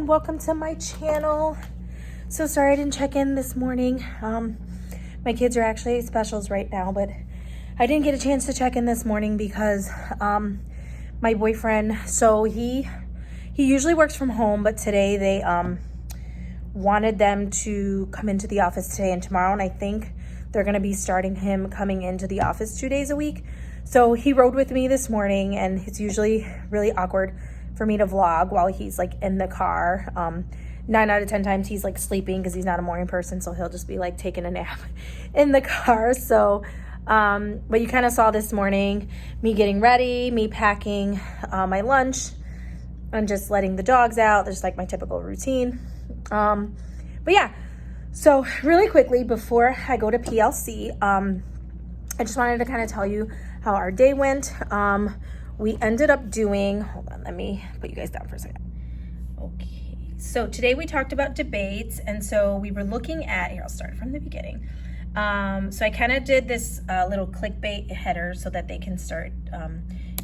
and welcome to my channel. So sorry I didn't check in this morning. My kids are actually at specials right now, but I didn't get a chance to check in this morning because my boyfriend, so he usually works from home, but today they wanted them to come into the office today and tomorrow, and I think they're going to be starting him coming into the office 2 days a week. So he rode with me this morning, and it's usually really awkward for me to vlog while he's like in the car. 9 out of 10 times he's like sleeping because he's not a morning person, so he'll just be like taking a nap in the car. So but you kind of saw this morning me getting ready, me packing my lunch, and just letting the dogs out. There's like my typical routine. But yeah, so really quickly before I go to PLC, I just wanted to kind of tell you how our day went. We ended up doing, hold on, let me put you guys down for a second. Okay, so today we talked about debates, and so we were looking at, here I'll start from the beginning. So I kind of did this little clickbait header so that they can start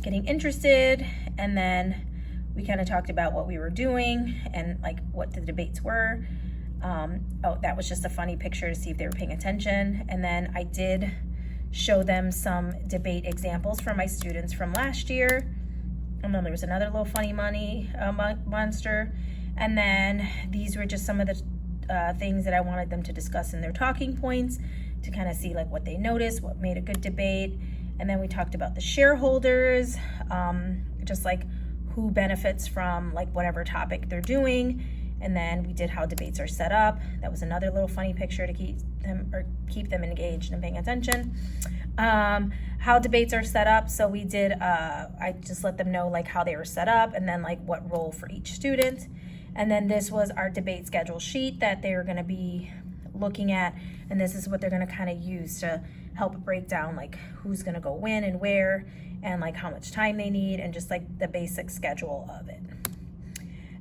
getting interested, and then we kind of talked about what we were doing and like what the debates were. Oh, that was just a funny picture to see if they were paying attention. And then I did show them some debate examples from my students from last year. And then there was another little funny monster. And then these were just some of the things that I wanted them to discuss in their talking points to kind of see like what they noticed, what made a good debate. And then we talked about the shareholders, just like who benefits from like whatever topic they're doing. And then we did how debates are set up. That was another little funny picture to keep them engaged and paying attention. How debates are set up. So we did, I just let them know like how they were set up and then like what role for each student. And then this was our debate schedule sheet that they were gonna be looking at. And this is what they're gonna kind of use to help break down like who's gonna go when and where and like how much time they need and just like the basic schedule of it.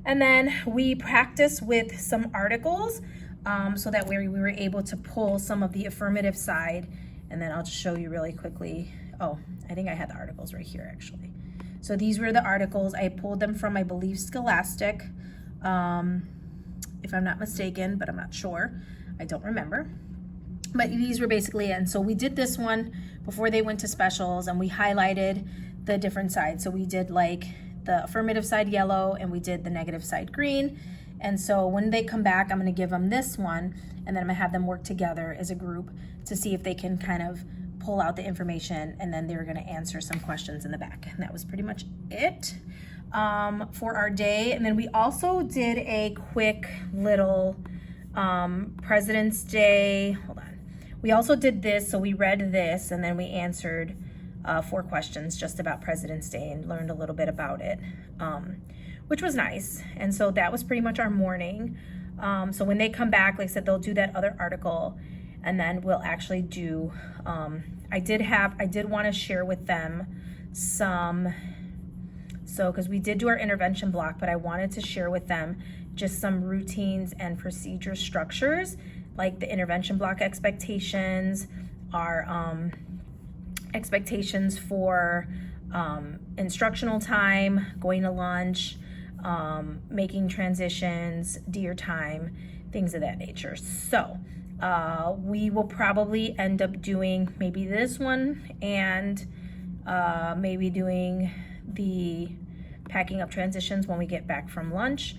And then we practiced with some articles so that we were able to pull some of the affirmative side. And then I'll just show you really quickly. Oh, I think I had the articles right here actually. So these were the articles. I pulled them from, I believe, Scholastic, if I'm not mistaken, but I'm not sure. I don't remember. But these were basically it. And so we did this one before they went to specials, and we highlighted the different sides. So we did like the affirmative side yellow, and we did the negative side green. And so when they come back, I'm going to give them this one, and then I'm going to have them work together as a group to see if they can kind of pull out the information, and then they were going to answer some questions in the back. And that was pretty much it for our day. And then we also did a quick little President's Day, hold on. We also did this, so we read this, and then we answered 4 questions just about President's Day and learned a little bit about it, which was nice. And so that was pretty much our morning. So when they come back, like I said, they'll do that other article, and then we'll actually do, I did want to share with them some, so because we did do our intervention block, but I wanted to share with them just some routines and procedure structures, like the intervention block expectations, our expectations for instructional time, going to lunch, making transitions, deer time, things of that nature. So we will probably end up doing maybe this one and maybe doing the packing up transitions when we get back from lunch,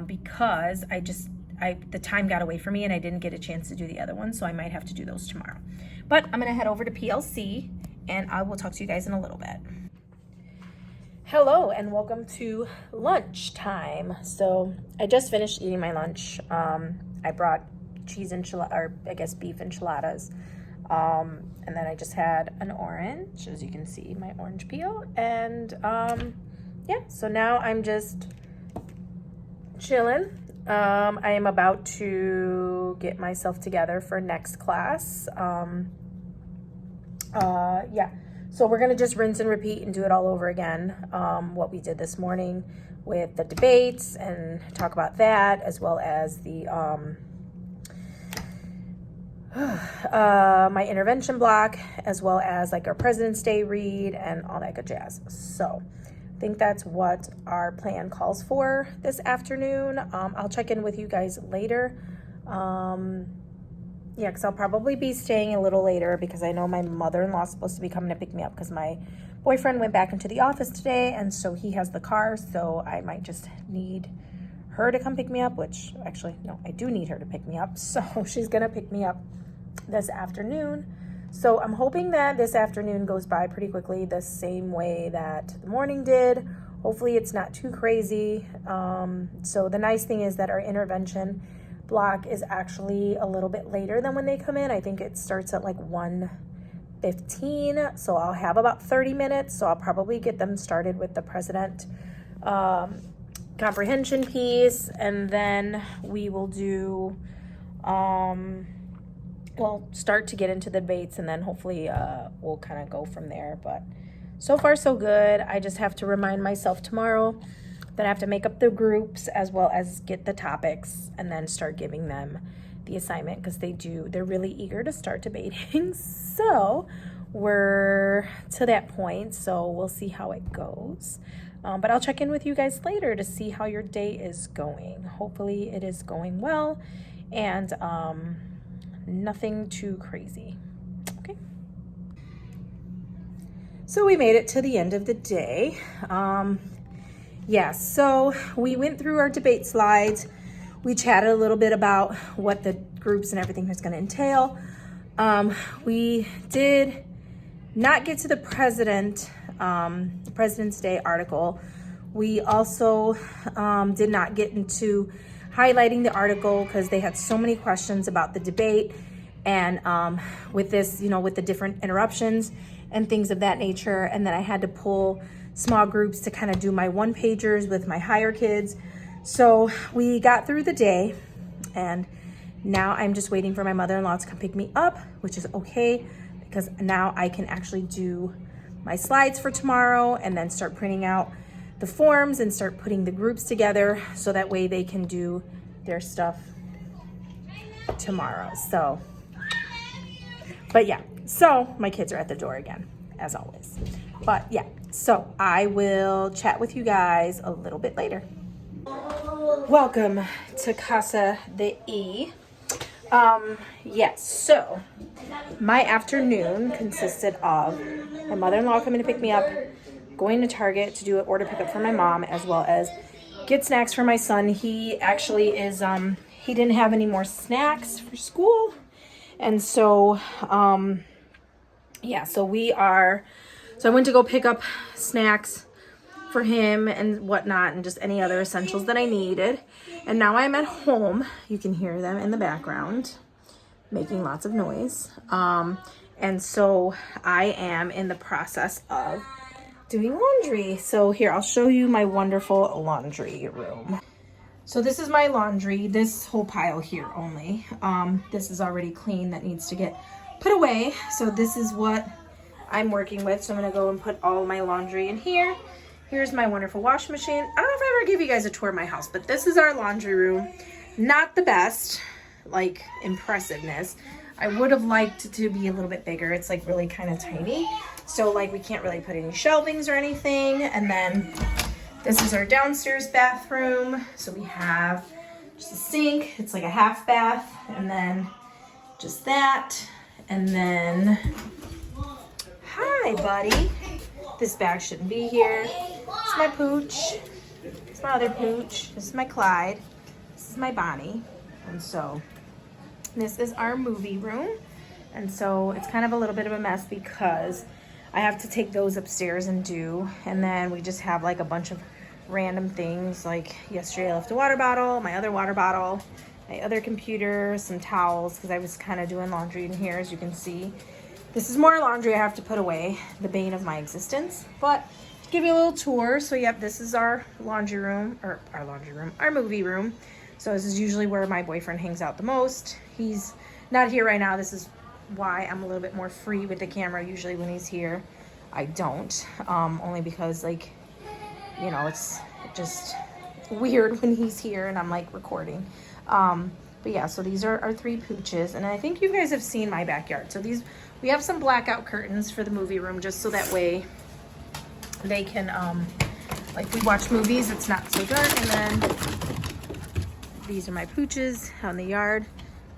because the time got away from me and I didn't get a chance to do the other one, so I might have to do those tomorrow. But I'm gonna head over to PLC and I will talk to you guys in a little bit. Hello and welcome to lunchtime. So I just finished eating my lunch. I brought cheese enchilada, or I guess beef enchiladas. And then I just had an orange, as you can see, my orange peel. And yeah, so now I'm just chilling. I am about to get myself together for next class. Yeah, so we're gonna just rinse and repeat and do it all over again. What we did this morning with the debates and talk about that, as well as the my intervention block, as well as like our President's Day read and all that good jazz. So I think that's what our plan calls for this afternoon. I'll check in with you guys later. Yeah, because I'll probably be staying a little later because I know my mother-in-law is supposed to be coming to pick me up because my boyfriend went back into the office today, and so he has the car, so I might just need her to come pick me up, which actually, no, I do need her to pick me up, so she's gonna pick me up this afternoon. So I'm hoping that this afternoon goes by pretty quickly, the same way that the morning did. Hopefully it's not too crazy. So the nice thing is that our intervention block is actually a little bit later than when they come in. I think it starts at like 1:15, so I'll have about 30 minutes. So I'll probably get them started with the president comprehension piece, and then we will do we'll start to get into the debates, and then hopefully we'll kind of go from there. But so far so good. I just have to remind myself tomorrow that I have to make up the groups as well as get the topics and then start giving them the assignment, because they're really eager to start debating. So we're to that point, so we'll see how it goes. But I'll check in with you guys later to see how your day is going. Hopefully it is going well, and nothing too crazy. Okay. So we made it to the end of the day. Yeah, so we went through our debate slides. We chatted a little bit about what the groups and everything was going to entail. We did not get to the President's Day article. We also did not get into highlighting the article because they had so many questions about the debate, and with this, with the different interruptions and things of that nature. And then I had to pull small groups to kind of do my one-pagers with my higher kids. So we got through the day, and now I'm just waiting for my mother-in-law to come pick me up, which is okay, because now I can actually do my slides for tomorrow and then start printing out the forms and start putting the groups together so that way they can do their stuff tomorrow. So, but yeah, so my kids are at the door again, as always. But yeah, so I will chat with you guys a little bit later. Welcome to Casa de E. Yes, so my afternoon consisted of my mother-in-law coming to pick me up, going to Target to do an order pickup for my mom, as well as get snacks for my son. He actually is, he didn't have any more snacks for school. And so, yeah, so I went to go pick up snacks for him and whatnot, and just any other essentials that I needed. And now I'm at home. You can hear them in the background making lots of noise. And so I am in the process of doing laundry. So here, I'll show you my wonderful laundry room. So this is my laundry, this whole pile here only. This is already clean, that needs to get put away. So this is what I'm working with. So I'm gonna go and put all my laundry in here. Here's my wonderful washing machine. I don't know if I ever give you guys a tour of my house, but this is our laundry room. Not the best, like, impressiveness. I would have liked it to be a little bit bigger. It's like really kind of tiny. So like we can't really put any shelvings or anything. And then this is our downstairs bathroom. So we have just a sink. It's like a half bath, and then just that. And then, hi buddy. This bag shouldn't be here. It's my pooch. It's my other pooch. This is my Clyde. This is my Bonnie. And so this is our movie room. And so it's kind of a little bit of a mess because I have to take those upstairs and do. And then we just have like a bunch of random things. Like yesterday I left a water bottle, my other water bottle, my other computer, some towels, because I was kind of doing laundry in here, as you can see. This is more laundry I have to put away, the bane of my existence. But to give you a little tour, so yep, this is our laundry room, or our movie room. So this is usually where my boyfriend hangs out the most. He's not here right now. This is why I'm a little bit more free with the camera. Usually when he's here, I don't. Only because, like, you know, it's just weird when he's here and I'm like recording. But yeah, so these are our three pooches, and I think you guys have seen my backyard. So we have some blackout curtains for the movie room, just so that way they can like we watch movies, it's not so dark. And then these are my pooches out in the yard.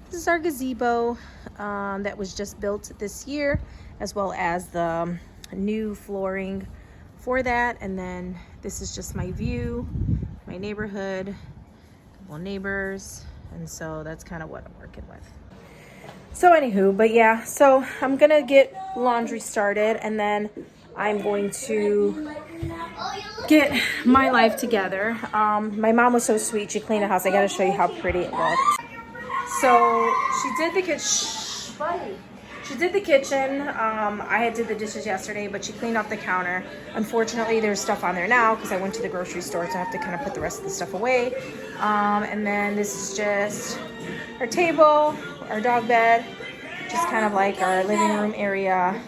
This is our gazebo that was just built this year, as well as the new flooring for that. And then this is just my view, my neighborhood, a couple neighbors. And so that's kind of what I'm working with. So anywho, but yeah, so I'm gonna get laundry started, and then I'm going to get my life together. My mom was so sweet. She cleaned the house. I gotta show you how pretty it looked. So she did the kitchen. She did the kitchen. I did the dishes yesterday, but she cleaned off the counter. Unfortunately, there's stuff on there now because I went to the grocery store, so I have to kind of put the rest of the stuff away. And then this is just our table, our dog bed, just kind of like our living room area,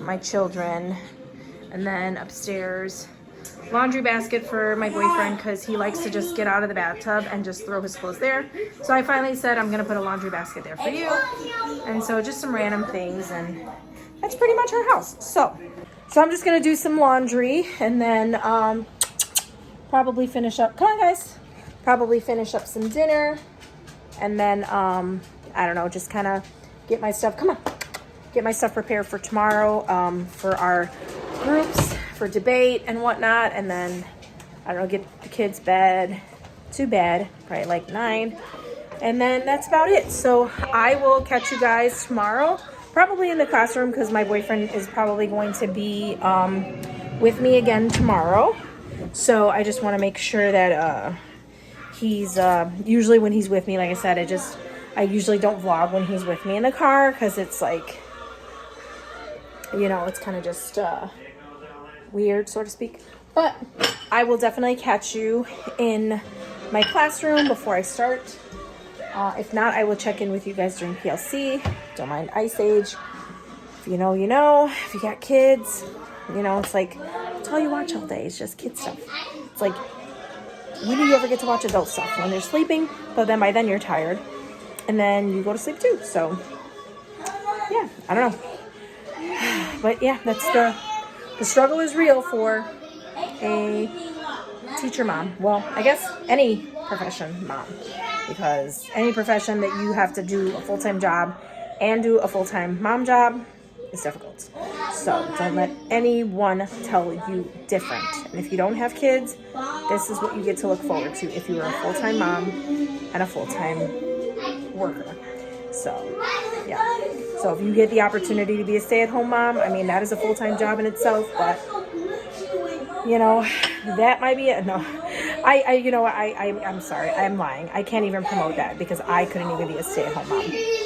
my children, and then upstairs, laundry basket for my boyfriend because he likes to just get out of the bathtub and just throw his clothes there. So I finally said I'm gonna put a laundry basket there for you. And so just some random things, and that's pretty much our house. So I'm just gonna do some laundry and then probably finish up, come on guys, probably finish up some dinner, and then I don't know, just kind of get my stuff, come on, get my stuff prepared for tomorrow for our groups, for debate and whatnot. And then I don't know, get the kids to bed, probably like 9, and then that's about it. So I will catch you guys tomorrow, probably in the classroom, because my boyfriend is probably going to be with me again tomorrow. So I just want to make sure that he's usually when he's with me, like I said, I usually don't vlog when he's with me in the car, because it's like, you know, it's kind of just weird, so to speak. But I will definitely catch you in my classroom before I start. If not, I will check in with you guys during PLC. Don't mind Ice Age. If you know, you know. If you got kids, you know, it's like, it's all you watch all day. It's just kid stuff. It's like, when do you ever get to watch adult stuff? When they're sleeping, but then by then you're tired. And then you go to sleep too. So, yeah, I don't know. But yeah, that's the struggle is real for a teacher mom. Well, I guess any profession mom, because any profession that you have to do a full-time job and do a full-time mom job is difficult. So don't let anyone tell you different. And if you don't have kids, this is what you get to look forward to if you are a full-time mom and a full-time worker. So yeah, so if you get the opportunity to be a stay-at-home mom, I mean, that is a full-time job in itself, but you know, that might be it. No, I'm sorry, I'm lying. I can't even promote that because I couldn't even be a stay-at-home mom.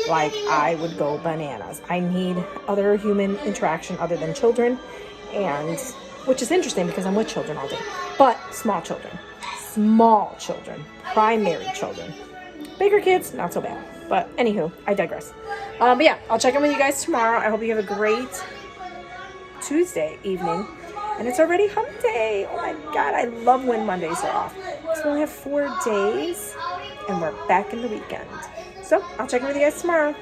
Like, I would go bananas. I need other human interaction other than children, and which is interesting because I'm with children all day, but small children, primary children. Bigger kids, not so bad. But anywho, I digress. But yeah, I'll check in with you guys tomorrow. I hope you have a great Tuesday evening. And it's already hump day. Oh my God, I love when Mondays are off. So we have 4 days and we're back in the weekend. So I'll check in with you guys tomorrow.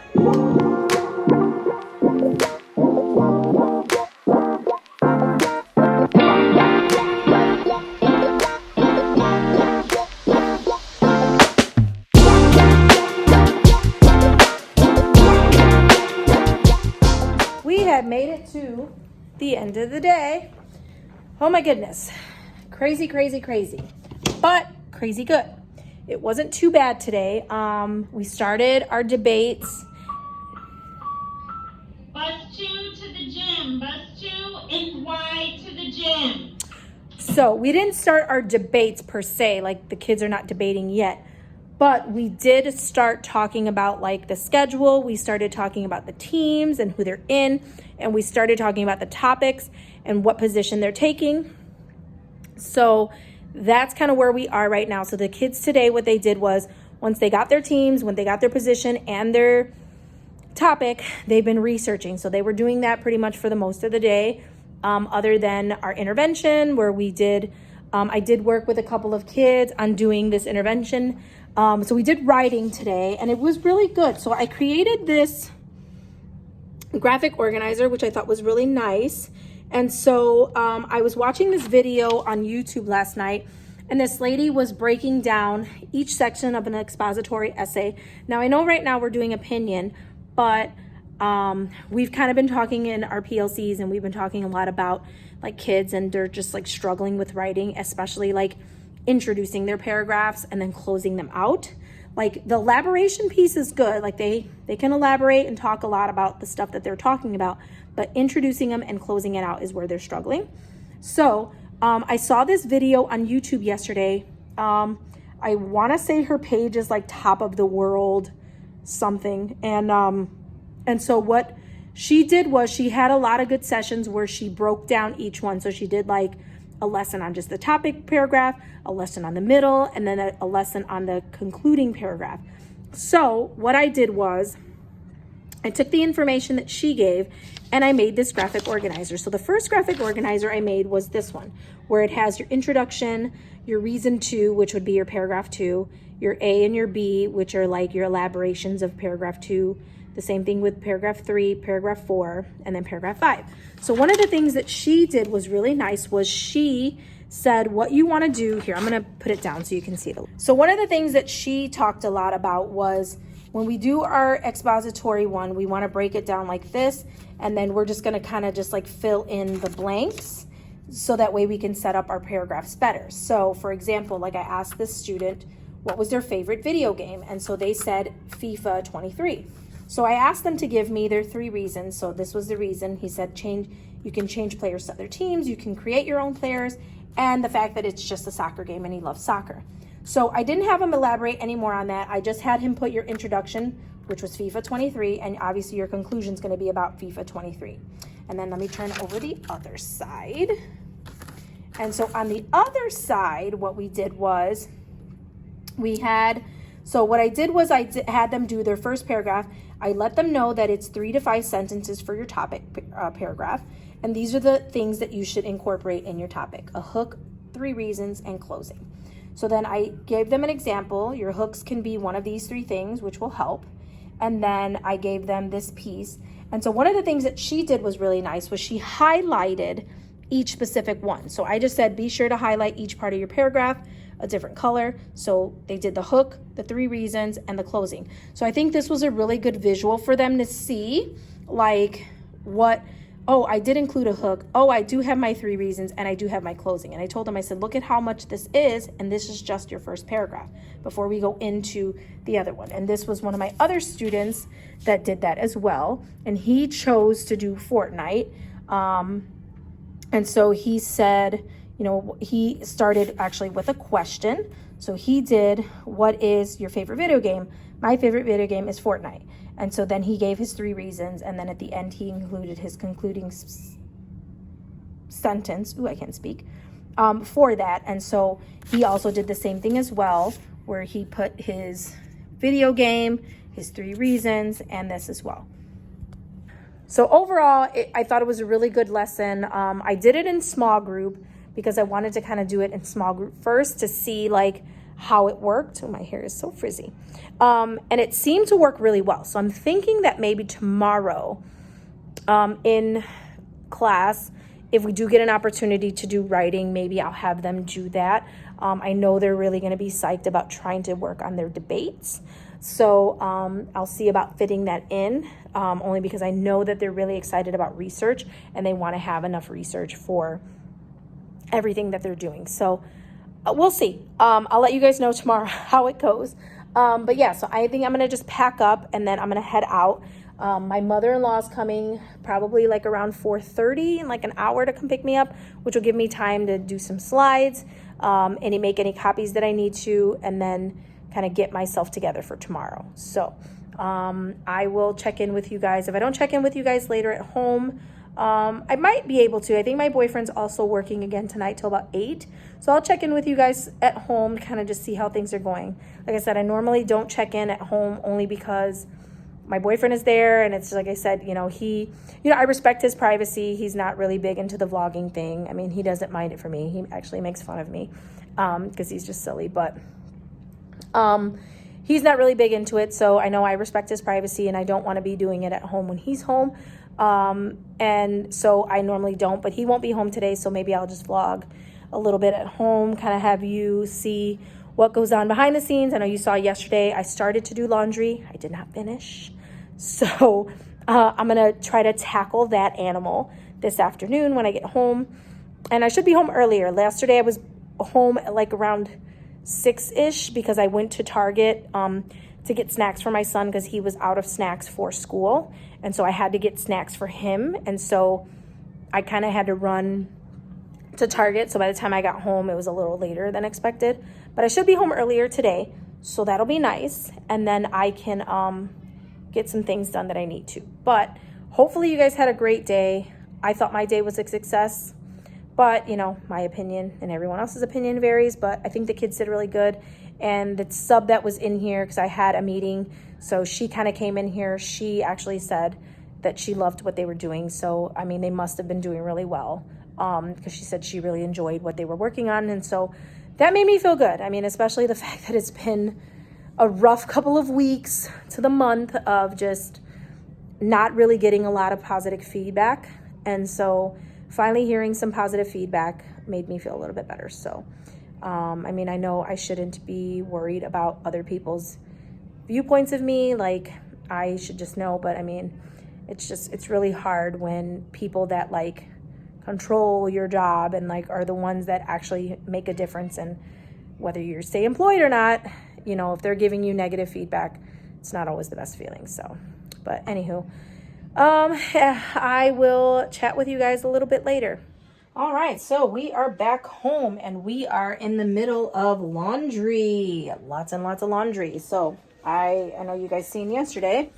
We have made it to the end of the day. Oh my goodness. Crazy, crazy, crazy. But crazy good. It wasn't too bad today. We started our debates. Bus 2 to the gym. Bus 2 and Y to the gym. So we didn't start our debates per se, like the kids are not debating yet. But we did start talking about like the schedule. We started talking about the teams and who they're in. And we started talking about the topics and what position they're taking. So that's kind of where we are right now. So the kids today, what they did was once they got their teams, when they got their position and their topic, they've been researching. So they were doing that pretty much for the most of the day, other than our intervention where we did, I did work with a couple of kids on doing this intervention. So we did writing today and it was really good. So I created this graphic organizer, which I thought was really nice. And so I was watching this video on YouTube last night, and this lady was breaking down each section of an expository essay. Now, I know right now we're doing opinion, but we've kind of been talking in our PLCs, and we've been talking a lot about like kids, and they're just like struggling with writing, especially like introducing their paragraphs and then closing them out. Like the elaboration piece is good. Like they can elaborate and talk a lot about the stuff that they're talking about, but introducing them and closing it out is where they're struggling. So I saw this video on YouTube yesterday. I want to say her page is like top of the world something. And so what she did was she had a lot of good sessions where she broke down each one. So she did like a lesson on just the topic paragraph, a lesson on the middle, and then a lesson on the concluding paragraph. So what I did was I took the information that she gave and I made this graphic organizer. So the first graphic organizer I made was this one, where it has your introduction, your reason to, which would be your paragraph 2, your A and your B, which are like your elaborations of paragraph 2, the same thing with paragraph 3, paragraph 4, and then paragraph 5. So one of the things that she did was really nice was she said what you want to do here. I'm going to put it down so you can see it. So one of the things that she talked a lot about was when we do our expository one, we want to break it down like this, and then we're just going to kind of just like fill in the blanks so that way we can set up our paragraphs better. So for example, like I asked this student what was their favorite video game, and so they said FIFA 23. So I asked them to give me their 3 reasons. So this was the reason. He said you can change players to other teams, you can create your own players, and the fact that it's just a soccer game and he loves soccer. So I didn't have him elaborate any more on that. I just had him put your introduction, which was FIFA 23, and obviously your conclusion is going to be about FIFA 23. And then let me turn over the other side. And so on the other side, what we did was what I did was I had them do their first paragraph. I let them know that it's 3 to 5 sentences for your topic paragraph. And these are the things that you should incorporate in your topic: a hook, 3 reasons, and closing. So then I gave them an example. Your hooks can be one of these 3 things, which will help. And then I gave them this piece. And so one of the things that she did was really nice was she highlighted each specific one. So I just said, be sure to highlight each part of your paragraph a different color. So they did the hook, the 3 reasons, and the closing. So I think this was a really good visual for them to see, like I did include a hook. Oh, I do have my 3 reasons, and I do have my closing. And I told them, I said, look at how much this is, and this is just your first paragraph before we go into the other one. And this was one of my other students that did that as well. And he chose to do Fortnite. And so he said, he started actually with a question. So he did, what is your favorite video game? My favorite video game is Fortnite. And so then he gave his 3 reasons. And then at the end, he included his concluding sentence. Ooh, I can't speak. For that. And so he also did the same thing as well, where he put his video game, his 3 reasons, and this as well. So overall, I thought it was a really good lesson. I did it in small group because I wanted to kind of do it in small group first to see like how it worked. Oh, my hair is so frizzy. And it seemed to work really well. So I'm thinking that maybe tomorrow in class, if we do get an opportunity to do writing, maybe I'll have them do that. I know they're really going to be psyched about trying to work on their debates. So I'll see about fitting that in, only because I know that they're really excited about research and they want to have enough research for everything that they're doing. So we'll see. I'll let you guys know tomorrow how it goes. But yeah, so I think I'm going to just pack up and then I'm going to head out. My mother-in-law's coming probably like around 4:30 in like an hour to come pick me up, which will give me time to do some slides, make any copies that I need to, and then kind of get myself together for tomorrow. So I will check in with you guys. If I don't check in with you guys later at home, I might be able to. I think my boyfriend's also working again tonight till about 8. So I'll check in with you guys at home, kind of just see how things are going. Like I said, I normally don't check in at home only because my boyfriend is there, and it's like I said, I respect his privacy. He's not really big into the vlogging thing. I mean, he doesn't mind it for me. He actually makes fun of me because he's just silly, but he's not really big into it. So I know I respect his privacy, and I don't want to be doing it at home when he's home. And so I normally don't, but he won't be home today, so maybe I'll just vlog a little bit at home, kind of have you see what goes on behind the scenes. I know you saw yesterday I started to do laundry. I did not finish. So I'm going to try to tackle that animal this afternoon when I get home. And I should be home earlier. Yesterday I was home at like around 6-ish because I went to Target to get snacks for my son because he was out of snacks for school. And so I had to get snacks for him. And so I kind of had to run to Target. So by the time I got home, it was a little later than expected. But I should be home earlier today. So that'll be nice. And then I can get some things done that I need to. But hopefully you guys had a great day. I thought my day was a success. But, you know, my opinion and everyone else's opinion varies. But I think the kids did really good. And the sub that was in here, because I had a meeting, so she kind of came in here. She actually said that she loved what they were doing. So, I mean, they must have been doing really well because she said she really enjoyed what they were working on. And so that made me feel good. I mean, especially the fact that it's been a rough couple of weeks to the month of just not really getting a lot of positive feedback. And so finally hearing some positive feedback made me feel a little bit better. So, I mean, I know I shouldn't be worried about other people's viewpoints of me. Like, I should just know. But I mean, it's really hard when people that like control your job and like are the ones that actually make a difference. And whether you stay employed or not, you know, if they're giving you negative feedback, it's not always the best feeling. So, but anywho, I will chat with you guys a little bit later. All right, so we are back home and we are in the middle of laundry. Lots and lots of laundry. So I know you guys seen yesterday.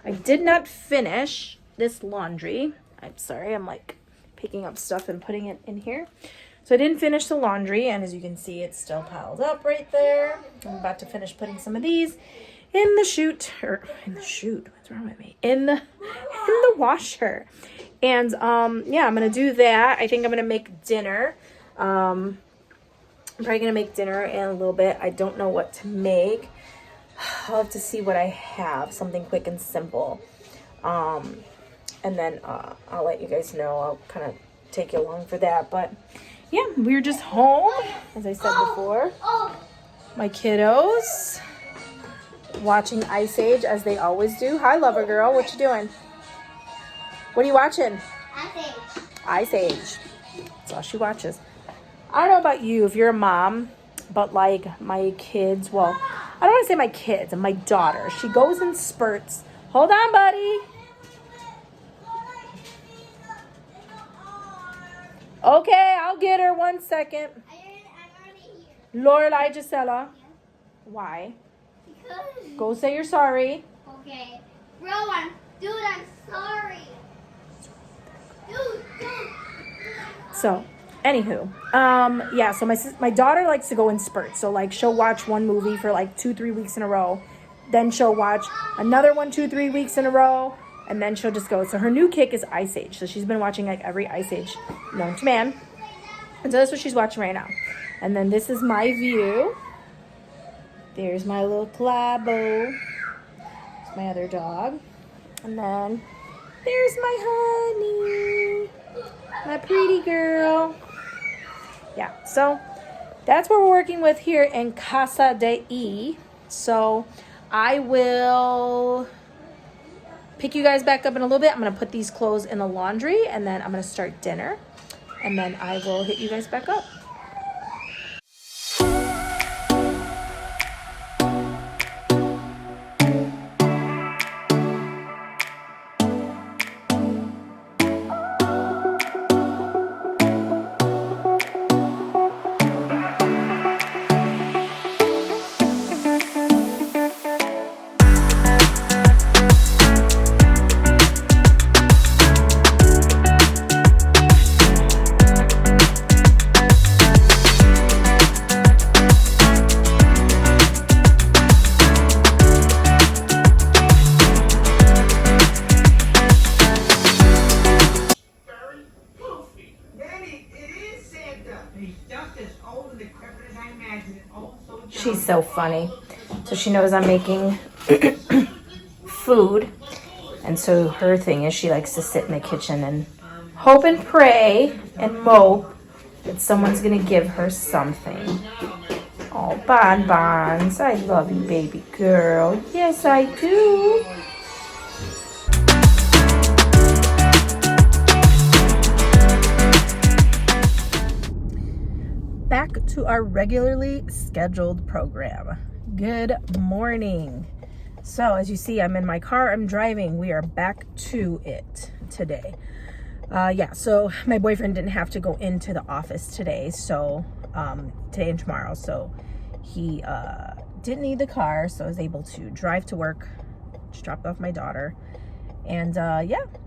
I did not finish this laundry. I'm sorry, I'm like picking up stuff and putting it in here. So I didn't finish the laundry, and as you can see, it's still piled up right there. I'm about to finish putting some of these in the chute. What's wrong with me? In the washer. And yeah, I'm gonna do that. I think I'm gonna make dinner. I'm probably gonna make dinner in a little bit. I don't know what to make. I'll have to see what I have. Something quick and simple. And then I'll let you guys know. I'll kind of take you along for that. But yeah, we're just home, as I said before. My kiddos watching Ice Age as they always do. Hi, lover girl. What you doing? What are you watching? Ice Age. That's all she watches. I don't know about you if you're a mom, but like my kids, well, I don't want to say my kids, and my daughter, she goes in spurts. Hold on, buddy. Okay, I'll get her 1 second. Lorelai Gisela. Why? Because. Go say you're sorry. Okay. Bro, I'm sorry. Dude. So, anywho, yeah, so my daughter likes to go in spurts. So, like, she'll watch one movie for, like, 2-3 weeks in a row. Then she'll watch another one 2-3 weeks in a row. And then she'll just go. So, her new kick is Ice Age. So, she's been watching, like, every Ice Age known to man. And so, that's what she's watching right now. And then this is my view. There's my little Clabo. It's my other dog. And then there's my honey. My pretty girl. Yeah, so that's what we're working with here in Casa de E. So I will pick you guys back up in a little bit. I'm going to put these clothes in the laundry, and then I'm going to start dinner. And then I will hit you guys back up. She's so funny. So she knows I'm making food. And so her thing is she likes to sit in the kitchen and hope and pray and mope that someone's gonna give her something. Oh, bonbons, I love you, baby girl. Yes, I do. Back to our regularly scheduled program. Good morning. So as you see, I'm in my car, I'm driving. We are back to it today. So my boyfriend didn't have to go into the office today, so today and tomorrow. So he didn't need the car, so I was able to drive to work, just dropped off my daughter. And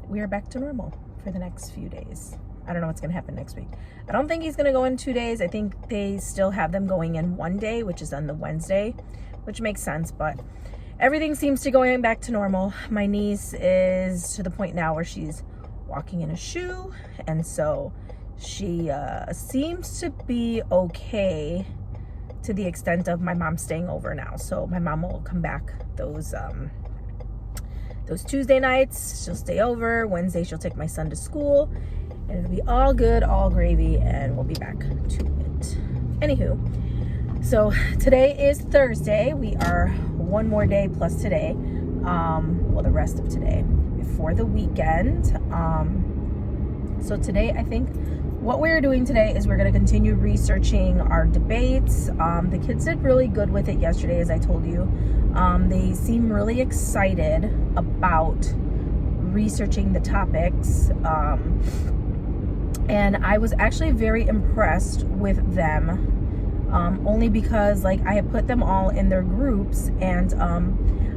we are back to normal for the next few days. I don't know what's going to happen next week. I don't think he's going to go in 2 days. I think they still have them going in one day, which is on the Wednesday, which makes sense. But everything seems to going back to normal. My niece is to the point now where she's walking in a shoe. And so she seems to be okay to the extent of my mom staying over now. So my mom will come back those Tuesday nights. She'll stay over. Wednesday, she'll take my son to school. And it'll be all good, all gravy, and we'll be back to it. Anywho, so today is Thursday. We are one more day plus today, the rest of today before the weekend. So today, I think what we're doing today is we're going to continue researching our debates. The kids did really good with it yesterday, as I told you. They seem really excited about researching the topics. And I was actually very impressed with them, only because I had put them all in their groups, and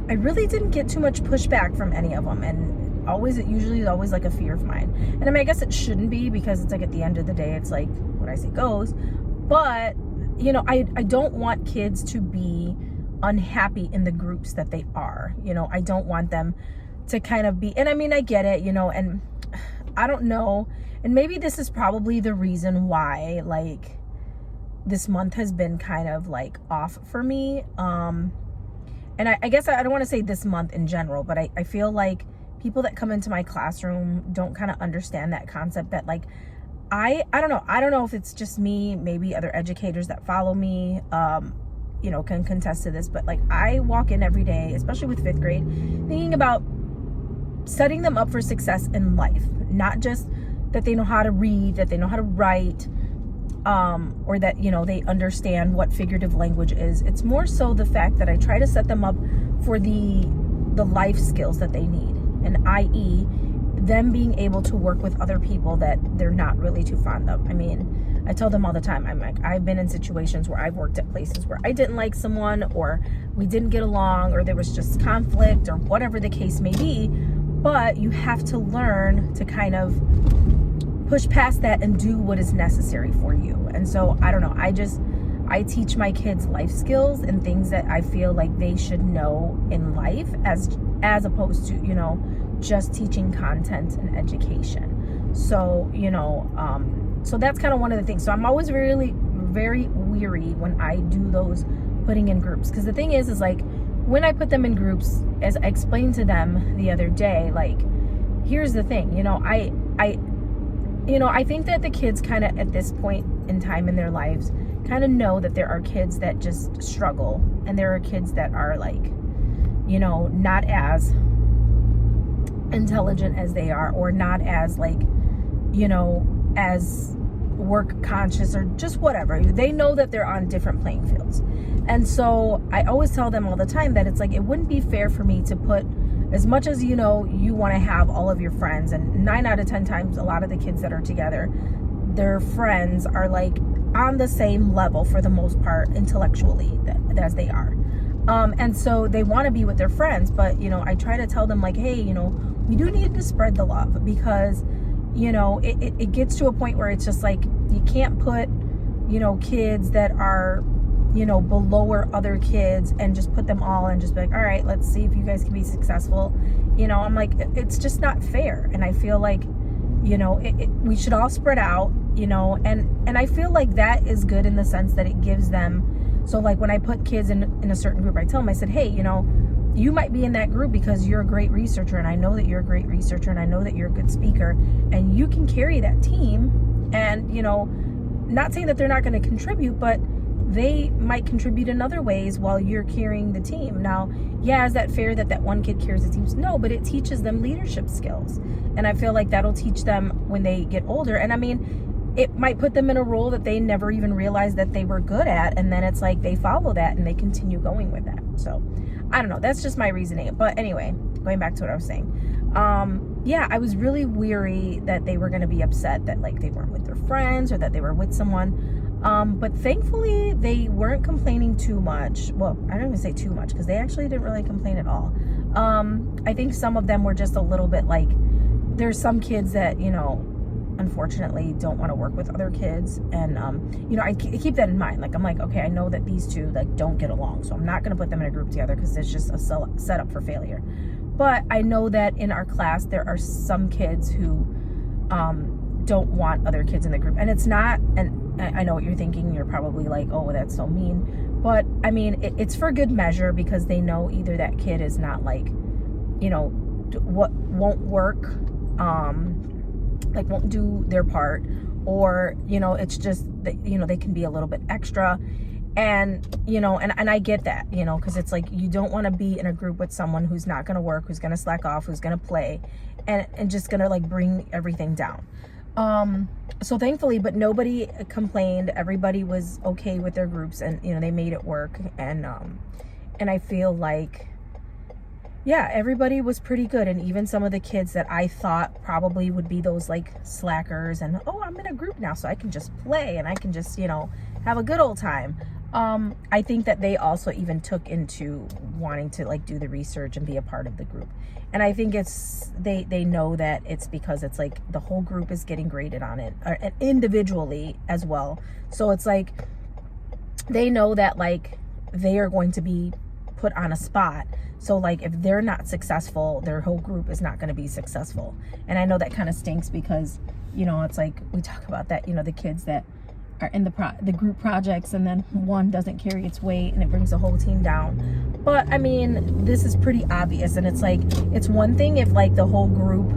I really didn't get too much pushback from any of them. And it usually is always a fear of mine. And I mean, I guess it shouldn't be, because it's at the end of the day, it's what I say goes. But, I don't want kids to be unhappy in the groups that they are. I don't want them to kind of be, and I mean, I get it, and I don't know. And maybe this is probably the reason why, this month has been kind of, off for me. And I guess I don't want to say this month in general, but I feel like people that come into my classroom don't kind of understand that concept that, I don't know. I don't know if it's just me, maybe other educators that follow me, can contest to this. But, I walk in every day, especially with 5th grade, thinking about setting them up for success in life, not just that they know how to read, that they know how to write, or that, they understand what figurative language is. It's more so the fact that I try to set them up for the life skills that they need, and i.e. them being able to work with other people that they're not really too fond of. I mean, I tell them all the time, I've been in situations where I've worked at places where I didn't like someone, or we didn't get along, or there was just conflict, or whatever the case may be. But you have to learn to kind of push past that and do what is necessary for you. And so, I don't know, I teach my kids life skills and things that I feel like they should know in life, as opposed to, just teaching content and education. So, so that's kind of one of the things. So I'm always really very weary when I do those putting in groups, because the thing is when I put them in groups, as I explained to them the other day, here's the thing, I think that the kids kind of at this point in time in their lives kind of know that there are kids that just struggle, and there are kids that are not as intelligent as they are, or not as as work conscious, or just whatever. They know that they're on different playing fields. And so I always tell them all the time that it's it wouldn't be fair for me to put, as much as you want to have all of your friends, and 9 out of 10 times a lot of the kids that are together, their friends are on the same level for the most part intellectually as they are, and so they want to be with their friends. But I try to tell them hey, we do need to spread the love, because it gets to a point where it's just you can't put kids that are below other kids and just put them all and just be all right, let's see if you guys can be successful. I'm it's just not fair. And I feel we should all spread out, and I feel that is good in the sense that it gives them. So when I put kids in a certain group, I tell them, I said, hey, you might be in that group because you're a great researcher, and I know that you're a great researcher, and I know that you're a good speaker, and you can carry that team. And, you know, not saying that they're not going to contribute, but they might contribute in other ways while you're carrying the team. Now, yeah, is that fair that one kid carries the team? No, but it teaches them leadership skills. And I feel like that'll teach them when they get older. And I mean, it might put them in a role that they never even realized that they were good at. And then it's like they follow that and they continue going with that. So I don't know. That's just my reasoning. But anyway, going back to what I was saying. Yeah, I was really weary that they were going to be upset that like they weren't with their friends or that they were with someone. But thankfully they weren't complaining too much. Well, I don't even say too much because they actually didn't really complain at all. I think some of them were just a little bit like, there's some kids that, you know, unfortunately don't want to work with other kids. And, you know, I keep that in mind. Like, I'm like, okay, I know that these two like don't get along, so I'm not going to put them in a group together because it's just a setup for failure. But I know that in our class, there are some kids who, don't want other kids in the group. And it's not, and I know what you're thinking. You're probably like, oh, that's so mean. But I mean, it's for good measure because they know either that kid is not like, you know, what won't work, like won't do their part, or, you know, it's just that, you know, they can be a little bit extra. And, you know, and I get that, you know, because it's like you don't want to be in a group with someone who's not going to work, who's going to slack off, who's going to play, and just going to like bring everything down. So thankfully, but nobody complained. Everybody was okay with their groups, and, you know, they made it work. And I feel like, yeah, everybody was pretty good. And even some of the kids that I thought probably would be those like slackers and, oh, I'm in a group now, so I can just play and I can just, you know, have a good old time. I think that they also even took into wanting to like do the research and be a part of the group. And I think it's, they know that it's because it's like the whole group is getting graded on it, and individually as well. So it's like, they know that like they are going to be put on a spot. So like if they're not successful, their whole group is not going to be successful. And I know that kind of stinks because, you know, it's like we talk about that, you know, the kids that are in the group projects, and then one doesn't carry its weight and it brings the whole team down. But I mean, this is pretty obvious. And it's like, it's one thing if like the whole group,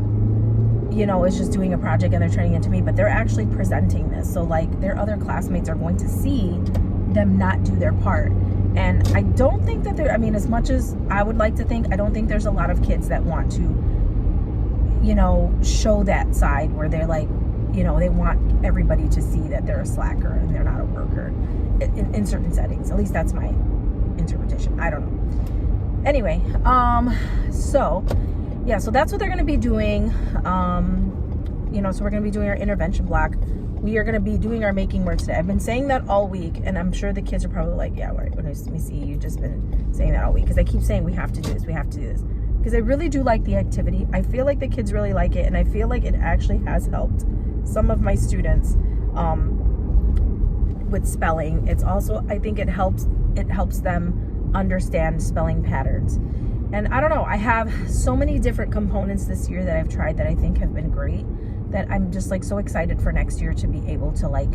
you know, is just doing a project and they're turning it to me, but they're actually presenting this. So like their other classmates are going to see them not do their part. And I don't think that I mean, as much as I would like to think, I don't think there's a lot of kids that want to, you know, show that side where they're like, you know, they want everybody to see that they're a slacker and they're not a worker in certain settings. At least that's my interpretation. I don't know. Anyway, so yeah, so that's what they're going to be doing. You know, so we're going to be doing our intervention block. We are going to be doing our making words today. I've been saying that all week, and I'm sure the kids are probably like, yeah, right, let me see, you've just been saying that all week, because I keep saying we have to do this, we have to do this, because I really do like the activity. I feel like the kids really like it, and I feel like it actually has helped some of my students with spelling. It's also, I think it helps them understand spelling patterns. And I don't know, I have so many different components this year that I've tried that I think have been great, that I'm just like so excited for next year to be able to like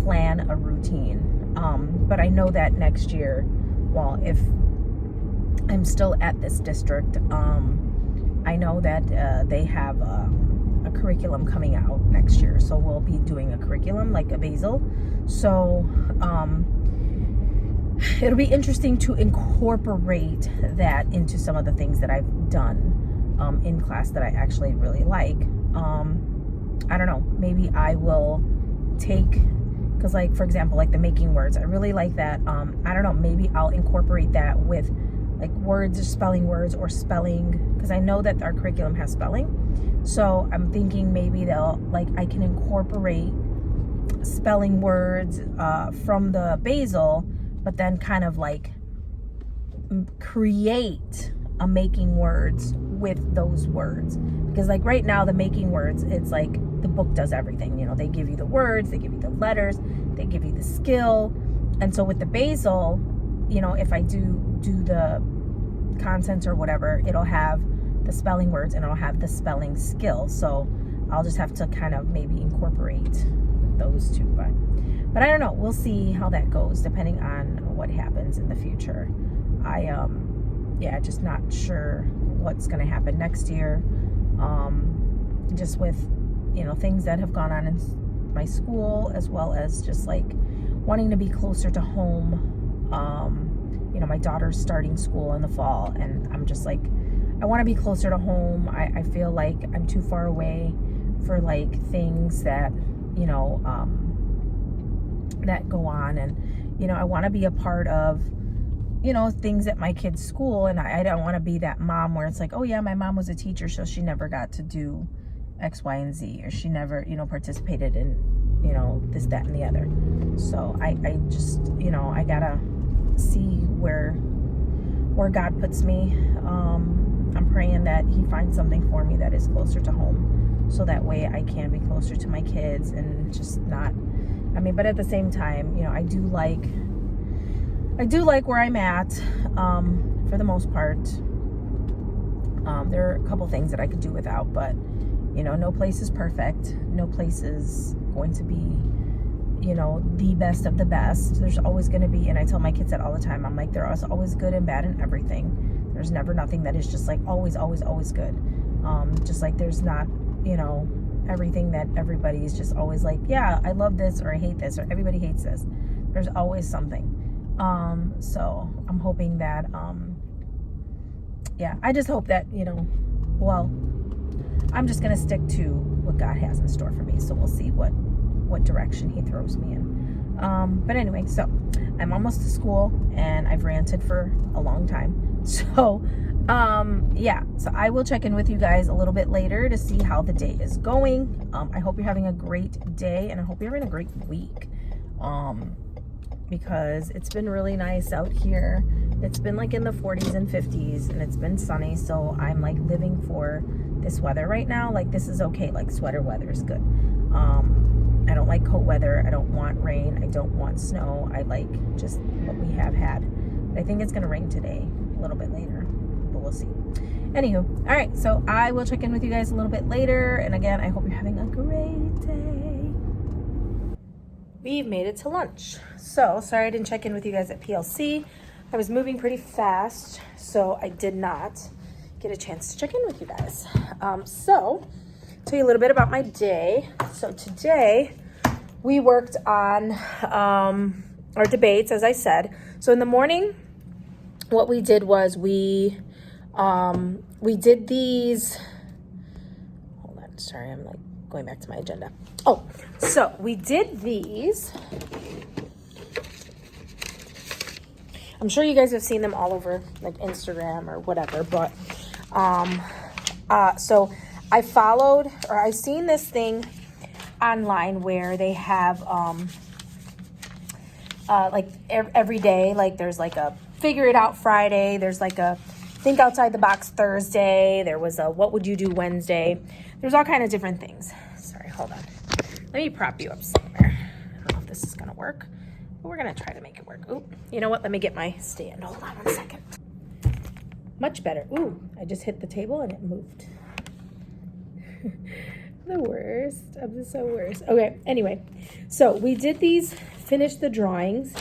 plan a routine. But I know that next year, well, if I'm still at this district, I know that they have a curriculum coming out next year. So we'll be doing a curriculum like a basal. So it'll be interesting to incorporate that into some of the things that I've done in class that I actually really like. I don't know, maybe I will take, because like, for example, like the making words, I really like that. I don't know, maybe I'll incorporate that with like words, spelling words, or spelling, because I know that our curriculum has spelling. So I'm thinking maybe I can incorporate spelling words from the basal, but then kind of like create a making words with those words. Because like right now, the making words, it's like the book does everything. You know, they give you the words, they give you the letters, they give you the skill. And so with the basal, you know, if I do the content or whatever, it'll have the spelling words and it'll have the spelling skill. So I'll just have to kind of maybe incorporate those two. But I don't know. We'll see how that goes depending on what happens in the future. yeah, just not sure what's going to happen next year. Just with, you know, things that have gone on in my school, as well as just like wanting to be closer to home. You know, my daughter's starting school in the fall, and I'm just like, I want to be closer to home. I feel like I'm too far away for like things that, you know, that go on. And, you know, I want to be a part of, you know, things at my kid's school. And I don't want to be that mom where it's like, oh yeah, my mom was a teacher, so she never got to do X, Y, and Z, or she never, you know, participated in, you know, this, that, and the other. So I just, you know, I gotta see where God puts me. I'm praying that he finds something for me that is closer to home, so that way I can be closer to my kids and just not, I mean, but at the same time, you know, I do like where I'm at, for the most part. There are a couple things that I could do without, but, you know, no place is perfect. No place is going to be, you know, the best of the best. There's always going to be, and I tell my kids that all the time, I'm like, there is always good and bad in everything. There's never nothing that is just like always good. Just like there's not, you know, everything that everybody's just always like, yeah, I love this, or I hate this, or everybody hates this. There's always something. So I'm hoping that, yeah, I just hope that, you know, well, I'm just going to stick to what God has in store for me. So we'll see what direction he throws me in. But anyway, so I'm almost to school, and I've ranted for a long time. So, yeah, so I will check in with you guys a little bit later to see how the day is going. I hope you're having a great day, and I hope you're having a great week. Because it's been really nice out here. It's been like in the 40s and 50s, and it's been sunny. So I'm like living for this weather right now. Like, this is okay. Like, sweater weather is good. I don't like cold weather. I don't want rain. I don't want snow. I like just what we have had. But I think it's going to rain today, a little bit later, but we'll see. Anywho, all right. So I will check in with you guys a little bit later. And again, I hope you're having a great day. We've made it to lunch. So sorry I didn't check in with you guys at PLC. I was moving pretty fast, so I did not get a chance to check in with you guys. So tell you a little bit about my day. So today we worked on our debates, as I said. So in the morning, what we did was we did these. Hold on, sorry, I'm like going back to my agenda. Oh, so we did these. I'm sure you guys have seen them all over like Instagram or whatever, but so I followed, or I've seen this thing online where they have like every day, like there's like a figure it out Friday, there's like a think outside the box Thursday, there was a what would you do Wednesday. There's all kind of different things. Sorry, hold on. Let me prop you up somewhere. I don't know if this is gonna work, but we're gonna try to make it work. Ooh, you know what? Let me get my stand. Hold on 1 second. Much better. Ooh, I just hit the table and it moved. The worst. I'm the so worst. Okay, anyway. So we did these, finished the drawings.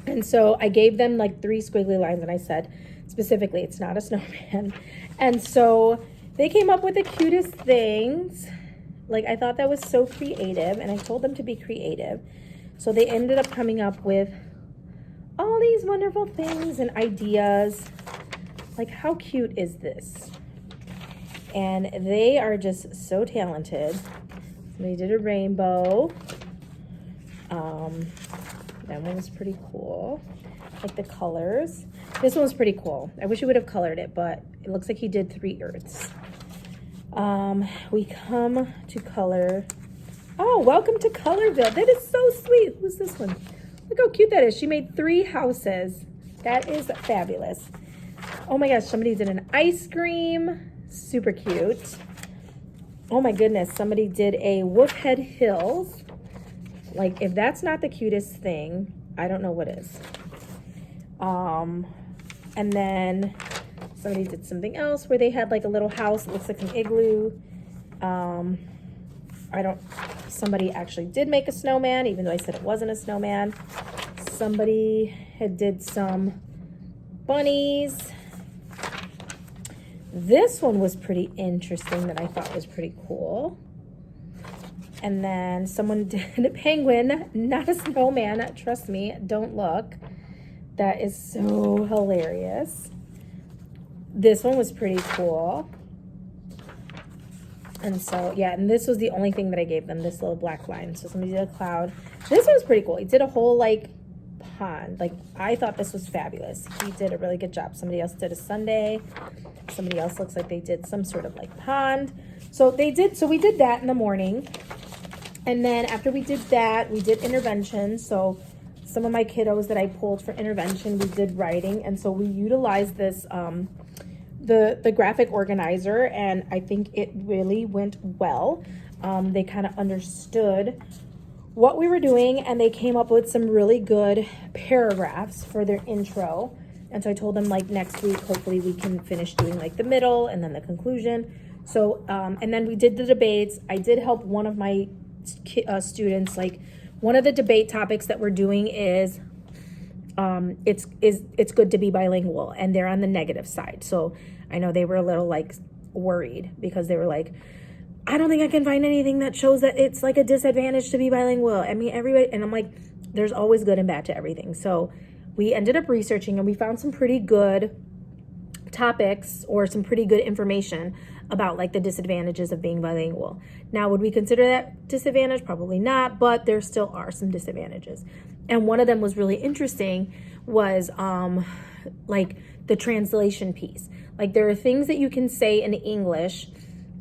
And so I gave them like 3 squiggly lines, and I said, specifically, it's not a snowman. And so they came up with the cutest things. Like, I thought that was so creative, and I told them to be creative. So they ended up coming up with all these wonderful things and ideas. Like, how cute is this? And they are just so talented. Somebody did a rainbow. That one was pretty cool. Like the colors. This one was pretty cool. I wish he would have colored it, but it looks like he did 3 earths. We come to color. Oh, welcome to Colorville. That is so sweet. Who's this one? Look how cute that is. She made 3 houses. That is fabulous. Oh my gosh, somebody did an ice cream. Super cute. Oh my goodness, somebody did a Wolfhead Hills. Like, if that's not the cutest thing, I don't know what is. And then somebody did something else where they had like a little house. It looks like an igloo. Somebody actually did make a snowman, even though I said it wasn't a snowman. Somebody had did some bunnies. This one was pretty interesting that I thought was pretty cool. And then someone did a penguin, not a snowman. Trust me, don't look. That is so hilarious. This one was pretty cool. And so, yeah, and this was the only thing that I gave them, this little black line. So somebody did a cloud. This one's pretty cool. He did a whole, like, pond. Like, I thought this was fabulous. He did a really good job. Somebody else did a sundae. Somebody else looks like they did some sort of, like, pond. So we did that in the morning. And then after we did that, we did intervention. So some of my kiddos that I pulled for intervention, we did writing. And so we utilized this, the graphic organizer, and I think it really went well. They kind of understood what we were doing, and they came up with some really good paragraphs for their intro. And so I told them, like, next week, hopefully we can finish doing, like, the middle and then the conclusion. So, and then we did the debates. I did help one of my students, like, one of the debate topics that we're doing is it's good to be bilingual, and they're on the negative side. So I know they were a little, like, worried because they were like, I don't think I can find anything that shows that it's, like, a disadvantage to be bilingual. I mean, everybody, and I'm like, there's always good and bad to everything. So we ended up researching, and we found some pretty good topics or some pretty good information about, like, the disadvantages of being bilingual. Now, would we consider that disadvantage? Probably not, but there still are some disadvantages. And one of them was really interesting was like the translation piece. Like, there are things that you can say in English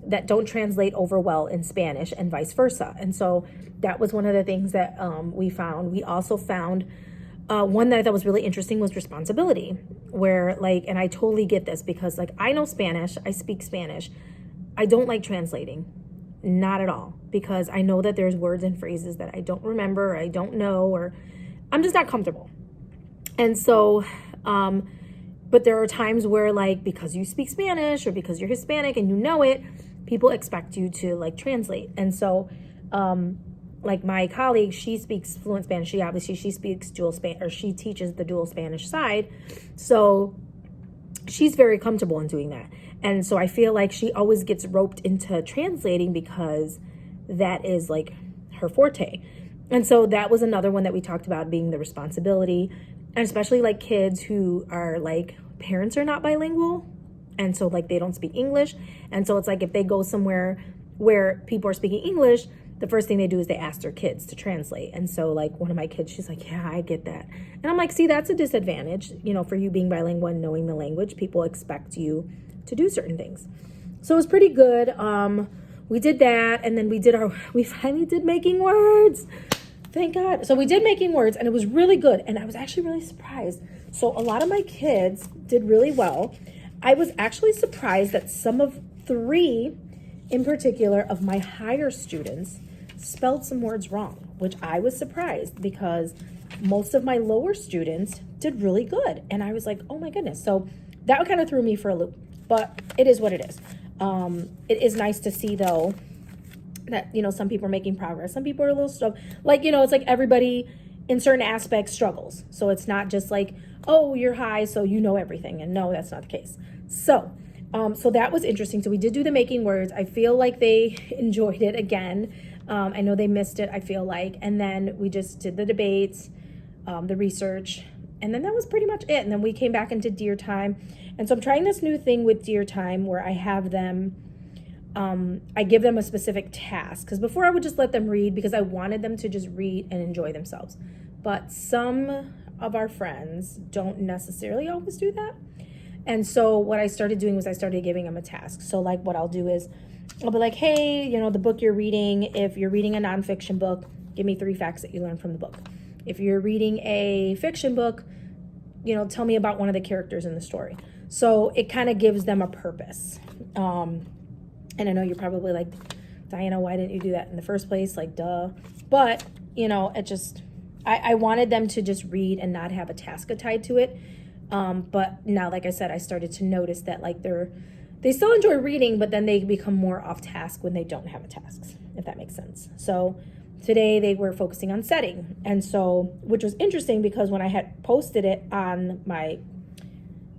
that don't translate over well in Spanish, and vice versa. And so that was one of the things that we found. We also found one that I thought was really interesting was responsibility, where, like, and I totally get this because, like, I know Spanish, I speak Spanish. I don't like translating, not at all, because I know that there's words and phrases that I don't remember, or I don't know, or I'm just not comfortable. And so, but there are times where, like, because you speak Spanish or because you're Hispanic and you know it, people expect you to, like, translate. And so, like, my colleague, she speaks fluent Spanish. She speaks dual Spanish, or she teaches the dual Spanish side. So she's very comfortable in doing that. And so I feel like she always gets roped into translating because that is, like, her forte. And so that was another one that we talked about, being the responsibility, and especially, like, kids who are, like, parents are not bilingual. And so, like, they don't speak English. And so it's like, if they go somewhere where people are speaking English, the first thing they do is they ask their kids to translate. And so, like, one of my kids, she's like, yeah, I get that. And I'm like, see, that's a disadvantage, you know, for you being bilingual and knowing the language. People expect you to do certain things. So it was pretty good. We did that, and then we finally did making words. Thank God. So we did making words, and it was really good. And I was actually really surprised. So a lot of my kids did really well. I was actually surprised that some of 3 in particular of my higher students spelled some words wrong, which I was surprised because most of my lower students did really good. And I was like, oh my goodness. So that kind of threw me for a loop, but it is what it is. It is nice to see, though, that, you know, some people are making progress. Some people are a little stuck. Like, you know, it's like everybody in certain aspects struggles. So it's not just like, oh, you're high, so you know everything. And no, that's not the case. So that was interesting. So we did do the making words. I feel like they enjoyed it again. I know they missed it, I feel like. And then we just did the debates, the research, and then that was pretty much it. And then we came back into Dear Time. And so I'm trying this new thing with Dear Time where I have them, I give them a specific task. Because before I would just let them read because I wanted them to just read and enjoy themselves. But some of our friends don't necessarily always do that. And so what I started doing was I started giving them a task. So, like, what I'll do is I'll be like, hey, you know, the book you're reading, if you're reading a nonfiction book, give me 3 facts that you learned from the book. If you're reading a fiction book, you know, tell me about one of the characters in the story. So it kind of gives them a purpose. And I know you're probably like, Diana, why didn't you do that in the first place? Like, duh. But, you know, it just, I wanted them to just read and not have a task tied to it. But now, like I said, I started to notice that, like, they still enjoy reading, but then they become more off task when they don't have a task, if that makes sense. So today they were focusing on setting. And so, which was interesting because when I had posted it on my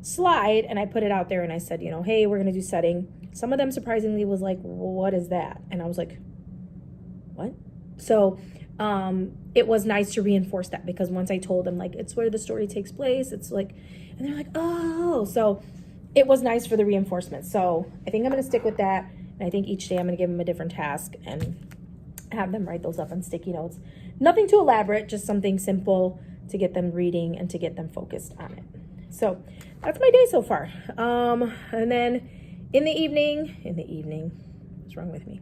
slide, and I put it out there and I said, you know, hey, we're going to do setting. Some of them surprisingly was like, what is that? And I was like, what? So it was nice to reinforce that, because once I told them, like, it's where the story takes place, it's like, and they're like, oh, so it was nice for the reinforcement. So I think I'm going to stick with that. And I think each day I'm going to give them a different task and have them write those up on sticky notes. Nothing too elaborate, just something simple to get them reading and to get them focused on it. So that's my day so far. And then in the evening, what's wrong with me?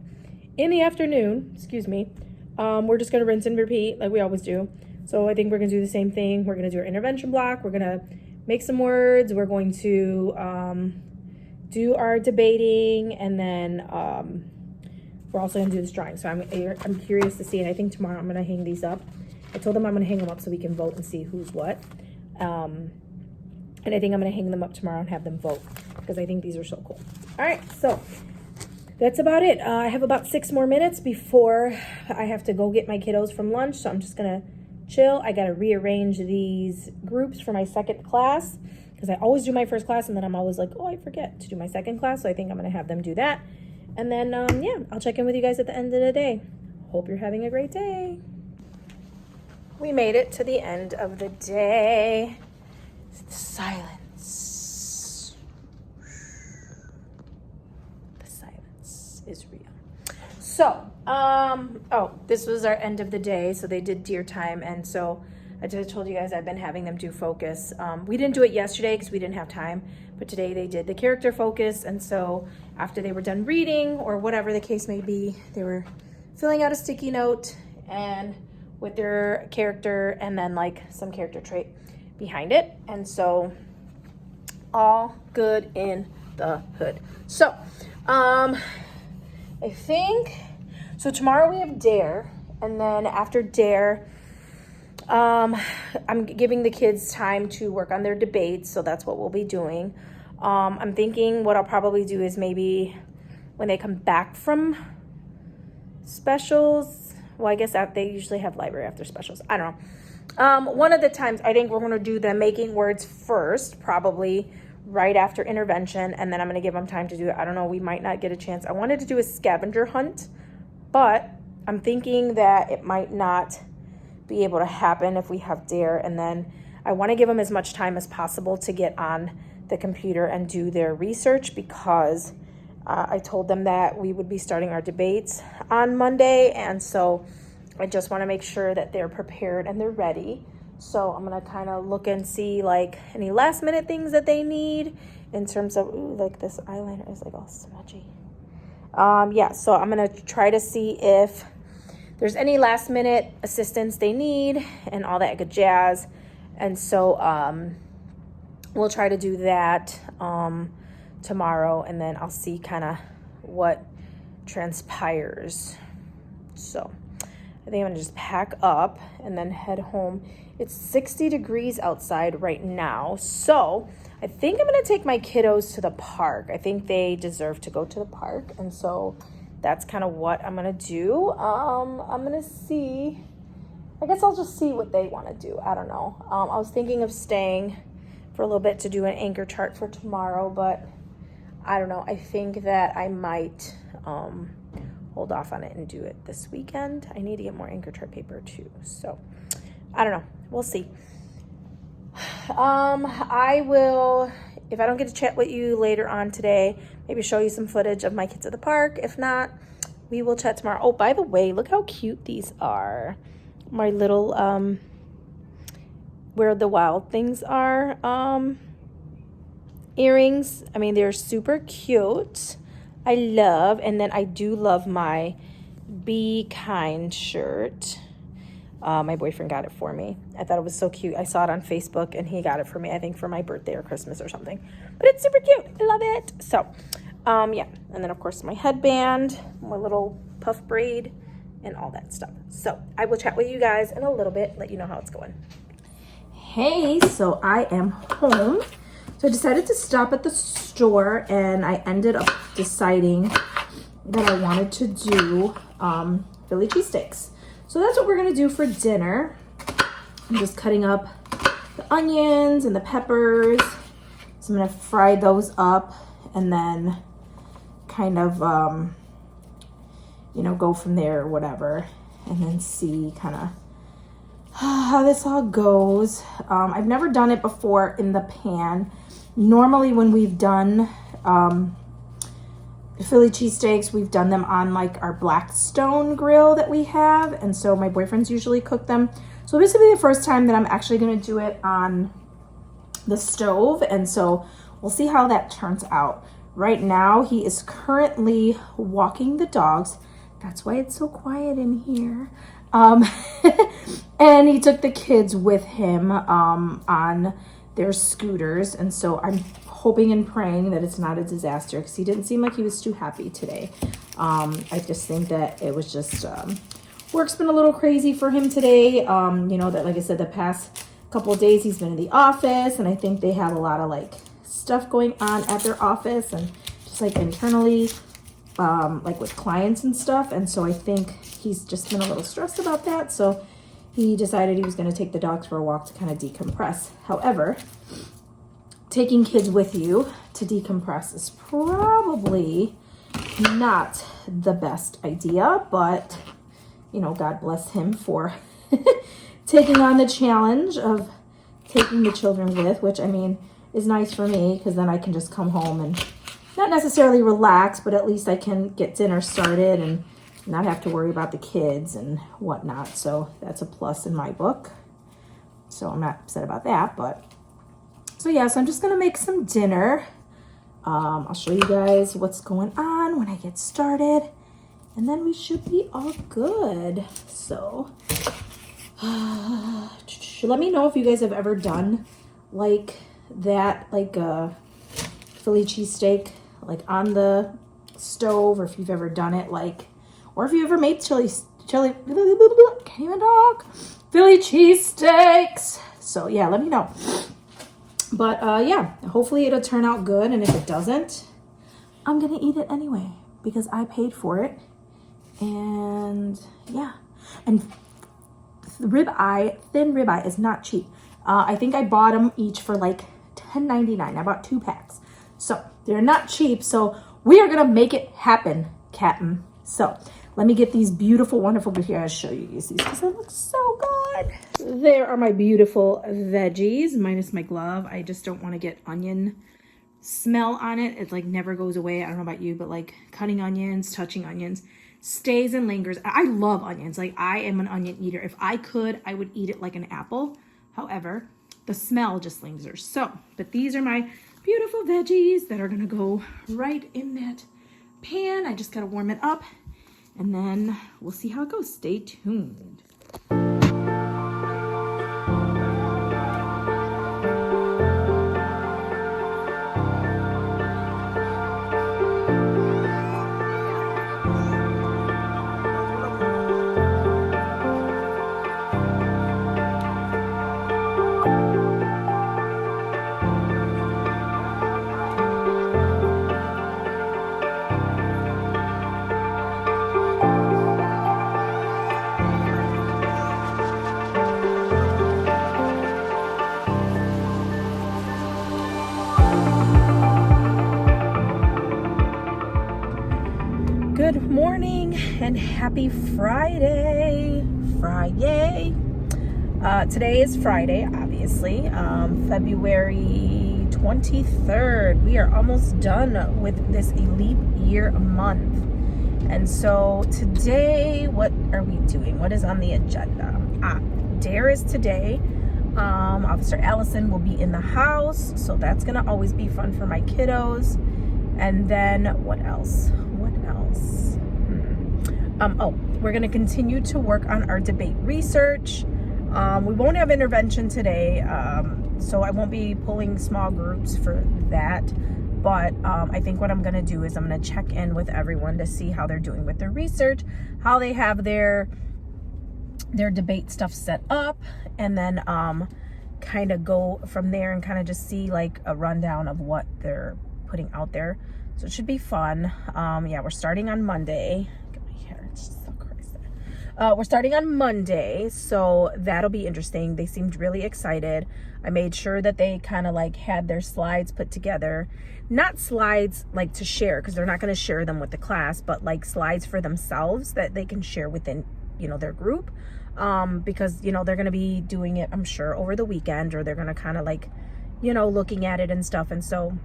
In the afternoon, we're just going to rinse and repeat like we always do. So I think we're going to do the same thing. We're going to do our intervention block. We're going to make some words. We're going to do our debating, and then we're also going to do this drawing. So I'm curious to see, and I think tomorrow I'm going to hang these up. I told them I'm going to hang them up so we can vote and see who's what. And I think I'm going to hang them up tomorrow and have them vote, because I think these are so cool. All right, so that's about it. I have about 6 more minutes before I have to go get my kiddos from lunch, so I'm just going to chill. I got to rearrange these groups for my second class, because I always do my first class, and then I'm always like, oh, I forget to do my second class, so I think I'm going to have them do that. And then, yeah, I'll check in with you guys at the end of the day. Hope you're having a great day. We made it to the end of the day. Silence. The silence is real. So, this was our end of the day. So they did deer time. And so I just told you guys I've been having them do focus. We didn't do it yesterday because we didn't have time. But today they did the character focus. And so after they were done reading, or whatever the case may be, they were filling out a sticky note and with their character, and then like some character trait behind it. And so all good in the hood. So I think so tomorrow we have dare, and then after dare I'm giving the kids time to work on their debates, so that's what we'll be doing. I'm thinking what I'll probably do is maybe when they come back from specials, well, I guess that they usually have library after specials. I don't know. One of the times I think we're going to do the making words first, probably right after intervention, and then I'm going to give them time to do it. I don't know. We might not get a chance. I wanted to do a scavenger hunt, but I'm thinking that it might not be able to happen if we have dare. And then I want to give them as much time as possible to get on the computer and do their research, because I told them that we would be starting our debates on Monday, and so I just want to make sure that they're prepared and they're ready. So I'm going to kind of look and see like any last minute things that they need in terms of, ooh, like this eyeliner is like all smudgy. Yeah, so I'm going to try to see if there's any last minute assistance they need and all that good jazz. And so we'll try to do that tomorrow, and then I'll see kind of what transpires. So I think I'm gonna just pack up and then head home. It's 60 degrees outside right now, so I think I'm gonna take my kiddos to the park. I think they deserve to go to the park, and so that's kind of what I'm gonna do. I'm gonna see, I guess I'll just see what they want to do. I don't know. I was thinking of staying for a little bit to do an anchor chart for tomorrow, but I don't know. I think that I might hold off on it and do it this weekend. I need to get more anchor chart paper too. So I don't know. We'll see. I will, if I don't get to chat with you later on today, maybe show you some footage of my kids at the park. If not, we will chat tomorrow. Oh, by the way, look how cute these are. My little, where the wild things are, earrings. I mean, they're super cute. I love, and then I do love my Be Kind shirt. My boyfriend got it for me. I thought it was so cute. I saw it on Facebook, and he got it for me, I think for my birthday or Christmas or something. But it's super cute. I love it. So, yeah. And then, of course, my headband, my little puff braid, and all that stuff. So, I will chat with you guys in a little bit, let you know how it's going. Hey, so I am home. So I decided to stop at the store, and I ended up deciding that I wanted to do Philly cheesesteaks. So that's what we're gonna do for dinner. I'm just cutting up the onions and the peppers So I'm gonna fry those up and then kind of, you know, go from there or whatever, and then see kind of how this all goes. I've never done it before in the pan. Normally when we've done Philly cheesesteaks, we've done them on like our Blackstone grill that we have, and so my boyfriend's usually cook them. So this will be the first time that I'm actually going to do it on the stove, and so we'll see how that turns out. Right now he is currently walking the dogs. That's why it's so quiet in here. And he took the kids with him on their scooters, and so I'm hoping and praying that it's not a disaster, because he didn't seem like he was too happy today. I just think that it was just work's been a little crazy for him today. You know, that like I said, the past couple of days he's been in the office, and I think they have a lot of like stuff going on at their office and just like internally, like with clients and stuff, and so I think he's just been a little stressed about that. So he decided he was going to take the dogs for a walk to kind of decompress. However, taking kids with you to decompress is probably not the best idea, but you know, God bless him for taking on the challenge of taking the children with, which I mean is nice for me, because then I can just come home and not necessarily relax, but at least I can get dinner started and not have to worry about the kids and whatnot. So that's a plus in my book. So I'm not upset about that, but so yeah, so I'm just gonna make some dinner. I'll show you guys what's going on when I get started, and then we should be all good. So let me know if you guys have ever done like that, like a Philly cheesesteak like on the stove, or if you've ever done it like, or if you ever made chili can't even talk, Philly cheesesteaks. So yeah, let me know. But yeah, hopefully it'll turn out good, and if it doesn't, I'm gonna eat it anyway because I paid for it. And yeah, and thin ribeye is not cheap. I think I bought them each for like $10.99. I bought 2 packs, so they're not cheap. So we are gonna make it happen, Captain. So let me get these beautiful, wonderful, here I'll show you these because they look so good. There are my beautiful veggies, minus my glove. I just don't want to get onion smell on it. It like never goes away. I don't know about you, but like cutting onions, touching onions stays and lingers. I love onions. Like I am an onion eater. If I could, I would eat it like an apple. However, the smell just lingers. So, but these are my beautiful veggies that are gonna go right in that pan. I just gotta warm it up, and then we'll see how it goes. Stay tuned. Good morning and happy Friday. Today is Friday, obviously, February 23rd. We are almost done with this leap year month. And so today, what are we doing? What is on the agenda? Dare is today. Officer Allison will be in the house, so that's gonna always be fun for my kiddos. And then what else? We're gonna continue to work on our debate research. We won't have intervention today, so I won't be pulling small groups for that. But I think what I'm gonna do is I'm gonna check in with everyone to see how they're doing with their research, how they have their debate stuff set up, and then kind of go from there and kind of just see like a rundown of what they're putting out there. So it should be fun. Yeah, we're starting on Monday. Get my hair, it's just so crazy. We're starting on Monday, so that'll be interesting. They seemed really excited. I made sure that they kind of like had their slides put together. Not slides like to share, because they're not going to share them with the class, but like slides for themselves that they can share within, you know, their group. Because, you know, they're going to be doing it, I'm sure, over the weekend, or they're going to kind of like, you know, looking at it and stuff. And so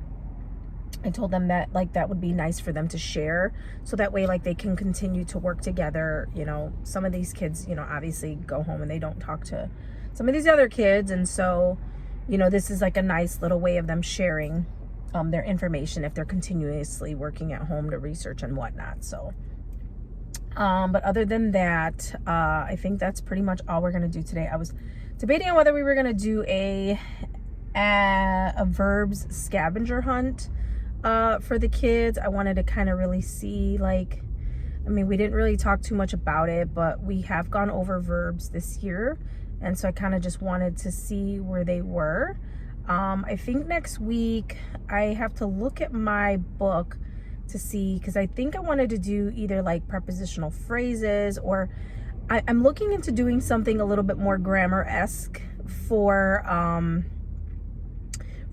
I told them that like that would be nice for them to share, so that way like they can continue to work together. You know, some of these kids, you know, obviously go home and they don't talk to some of these other kids, and so, you know, this is like a nice little way of them sharing their information if they're continuously working at home to research and whatnot. So but other than that, I think that's pretty much all we're gonna do today. I was debating on whether we were gonna do a verbs scavenger hunt for the kids. I wanted to kind of really see, like, I mean, we didn't really talk too much about it, but we have gone over verbs this year, and so I kind of just wanted to see where they were. I think next week I have to look at my book to see, because I think I wanted to do either like prepositional phrases, or I'm looking into doing something a little bit more grammar-esque for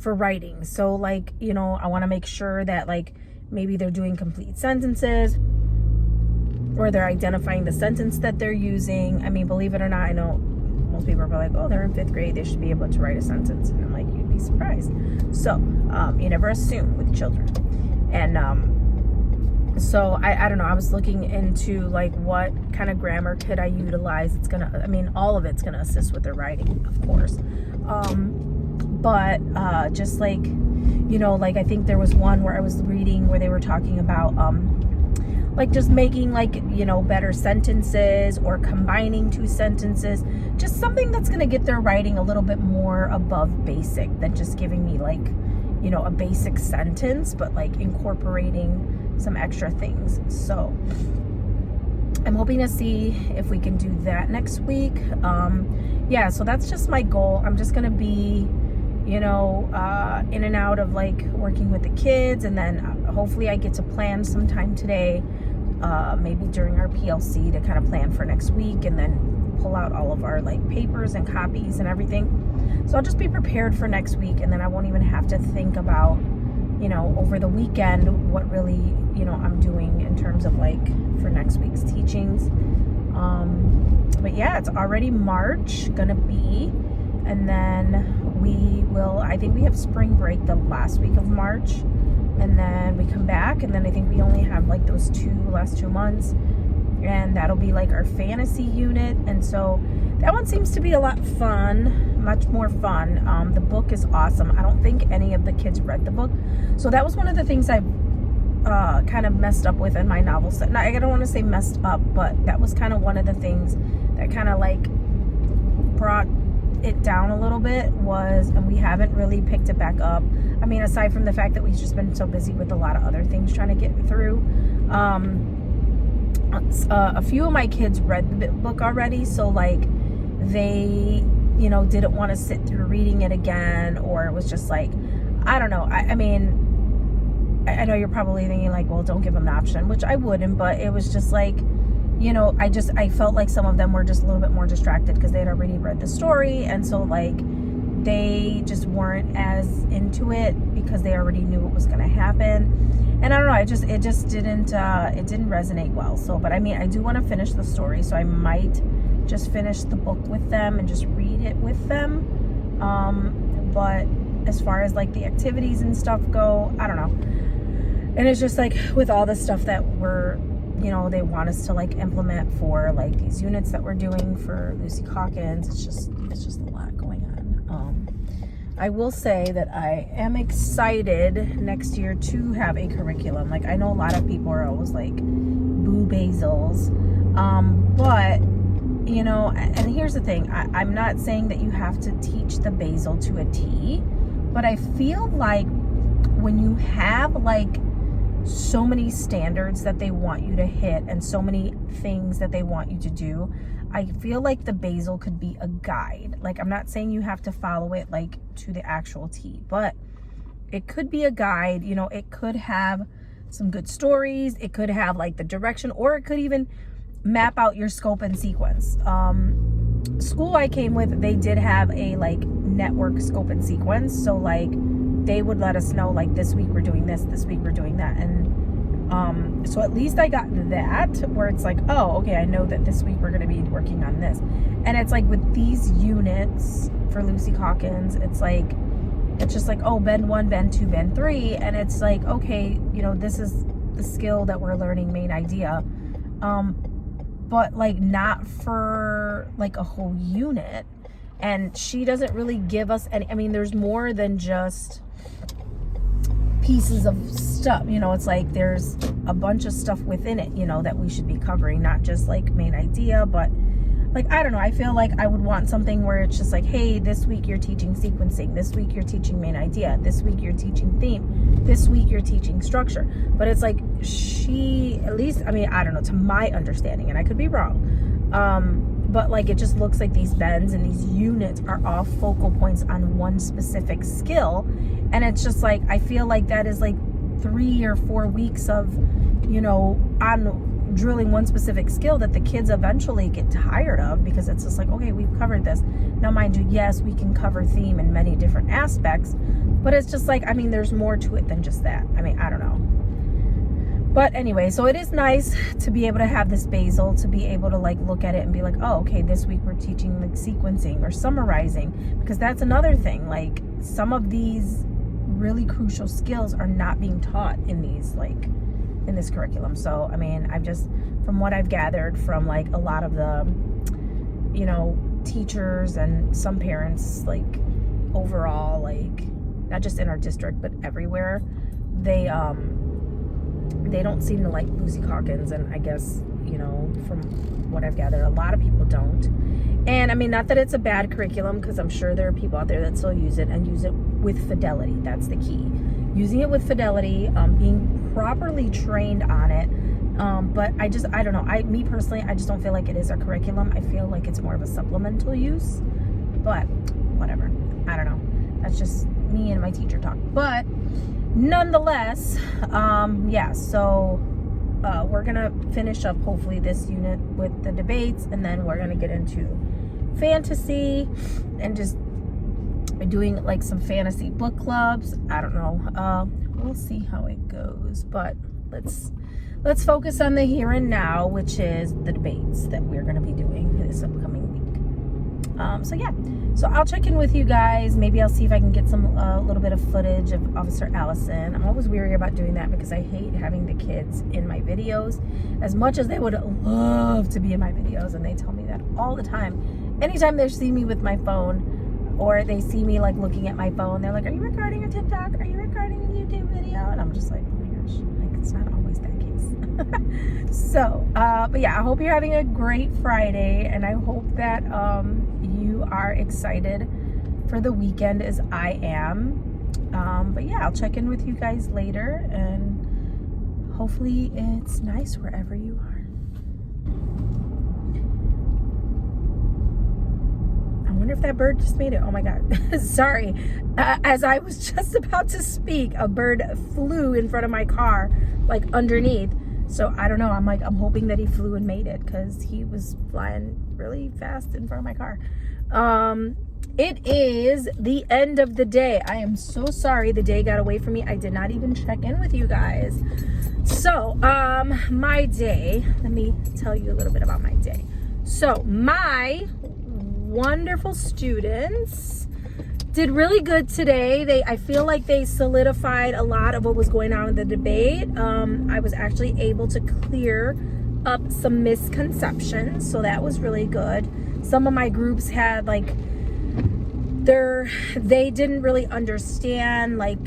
writing. So like, you know, I want to make sure that like maybe they're doing complete sentences, or they're identifying the sentence that they're using. I mean, believe it or not, I know most people are like, oh, they're in 5th grade, they should be able to write a sentence. And I'm like, you'd be surprised. So you never assume with children. And so I don't know, I was looking into like what kind of grammar could I utilize. It's gonna, I mean, all of it's gonna assist with their writing, of course. But just like, you know, like I think there was one where I was reading where they were talking about like just making like, you know, better sentences, or combining 2 sentences, just something that's going to get their writing a little bit more above basic than just giving me like, you know, a basic sentence, but like incorporating some extra things. So I'm hoping to see if we can do that next week. Yeah, so that's just my goal. I'm just going to be, you know, in and out of like working with the kids, and then hopefully I get to plan sometime today, maybe during our PLC, to kind of plan for next week, and then pull out all of our like papers and copies and everything. So I'll just be prepared for next week, and then I won't even have to think about, you know, over the weekend what really, you know, I'm doing in terms of like for next week's teachings. But yeah, it's already March gonna be, and then we will, I think we have spring break the last week of March, and then we come back, and then I think we only have like those last 2 months, and that'll be like our fantasy unit. And so that one seems to be a lot fun, much more fun. The book is awesome. I don't think any of the kids read the book, so that was one of the things I kind of messed up with in my novel set. Now, I don't want to say messed up, but that was kind of one of the things that kind of like brought it down a little bit, was, and we haven't really picked it back up. I mean, aside from the fact that we've just been so busy with a lot of other things trying to get through. A few of my kids read the book already, so like they, you know, didn't want to sit through reading it again, or it was just like, I don't know. I mean, I know you're probably thinking like, well, don't give them an option, which I wouldn't, but it was just like, you know, I felt like some of them were just a little bit more distracted because they had already read the story, and so like they just weren't as into it because they already knew what was going to happen. And I don't know, it just didn't resonate well. So, but I mean, I do want to finish the story, so I might just finish the book with them and just read it with them. But as far as like the activities and stuff go, I don't know. And it's just like with all the stuff that we're, you know, they want us to like implement for like these units that we're doing for Lucy Calkins, it's just a lot going on. I will say that I am excited next year to have a curriculum. Like, I know a lot of people are always like, boo basils. But, you know, and here's the thing. I'm not saying that you have to teach the basal to a T, but I feel like when you have like so many standards that they want you to hit and so many things that they want you to do, I feel like the basal could be a guide. Like, I'm not saying you have to follow it like to the actual T, but it could be a guide. You know, it could have some good stories, it could have like the direction, or it could even map out your scope and sequence. School I came with, they did have a like network scope and sequence. So like they would let us know like this week we're doing this week we're doing that. And so at least I got that where it's like, oh, okay, I know that this week we're going to be working on this. And it's like with these units for Lucy Calkins, it's just like, oh, bend 1, bend 2, bend 3. And it's like, okay, you know, this is the skill that we're learning, main idea. But like not for like a whole unit. And she doesn't really give us any, I mean, there's more than just pieces of stuff, you know. It's like there's a bunch of stuff within it, you know, that we should be covering, not just like main idea, but like, I don't know, I feel like I would want something where it's just like, hey, this week you're teaching sequencing, this week you're teaching main idea, this week you're teaching theme, this week you're teaching structure. But it's like she, at least, I mean, I don't know, to my understanding, and I could be wrong, but like it just looks like these bends and these units are all focal points on one specific skill. And it's just like, I feel like that is like 3 or 4 weeks of, you know, on drilling one specific skill that the kids eventually get tired of, because it's just like, okay, we've covered this. Now, mind you, yes, we can cover theme in many different aspects, but it's just like, I mean, there's more to it than just that. I mean, I don't know. But anyway, so it is nice to be able to have this basal, to be able to like look at it and be like, oh, okay, this week we're teaching like sequencing or summarizing, because that's another thing. Like some of these really crucial skills are not being taught in these, like in this curriculum. So, I mean, I've just, from what I've gathered from like a lot of the, you know, teachers and some parents, like overall, like not just in our district, but everywhere, they don't seem to like Lucy Calkins. And I guess, you know, from what I've gathered, a lot of people don't. And I mean, not that it's a bad curriculum, because I'm sure there are people out there that still use it and use it with fidelity. That's the key. Using it with fidelity, being properly trained on it. But I don't know. Me personally, I just don't feel like it is a curriculum. I feel like it's more of a supplemental use. But whatever. I don't know. That's just me and my teacher talk. But nonetheless, yeah, so we're gonna finish up hopefully this unit with the debates, and then we're gonna get into fantasy and just doing like some fantasy book clubs. I don't know, we'll see how it goes, but let's focus on the here and now, which is the debates that we're going to be doing this upcoming week. So yeah, so I'll check in with you guys. Maybe I'll see if I can get some a little bit of footage of Officer Allison. I'm always weary about doing that because I hate having the kids in my videos as much as they would love to be in my videos, and they tell me that all the time. Anytime they see me with my phone, or they see me like looking at my phone, they're like, are you recording a TikTok? Are you recording a YouTube video? And I'm just like, oh my gosh, like it's not always that case. So, but yeah, I hope you're having a great Friday, and I hope that you are excited for the weekend as I am. But yeah, I'll check in with you guys later, and hopefully it's nice wherever you are. I wonder if that bird just made it. Oh my God. Sorry. As I was just about to speak, a bird flew in front of my car, like underneath. So I don't know. I'm hoping that he flew and made it, because he was flying really fast in front of my car. It is the end of the day. I am so sorry the day got away from me. I did not even check in with you guys. So, my day, let me tell you a little bit about my day. So my wonderful students did really good today. I feel like they solidified a lot of what was going on in the debate. I was actually able to clear up some misconceptions, so that was really good. Some of my groups had like they didn't really understand like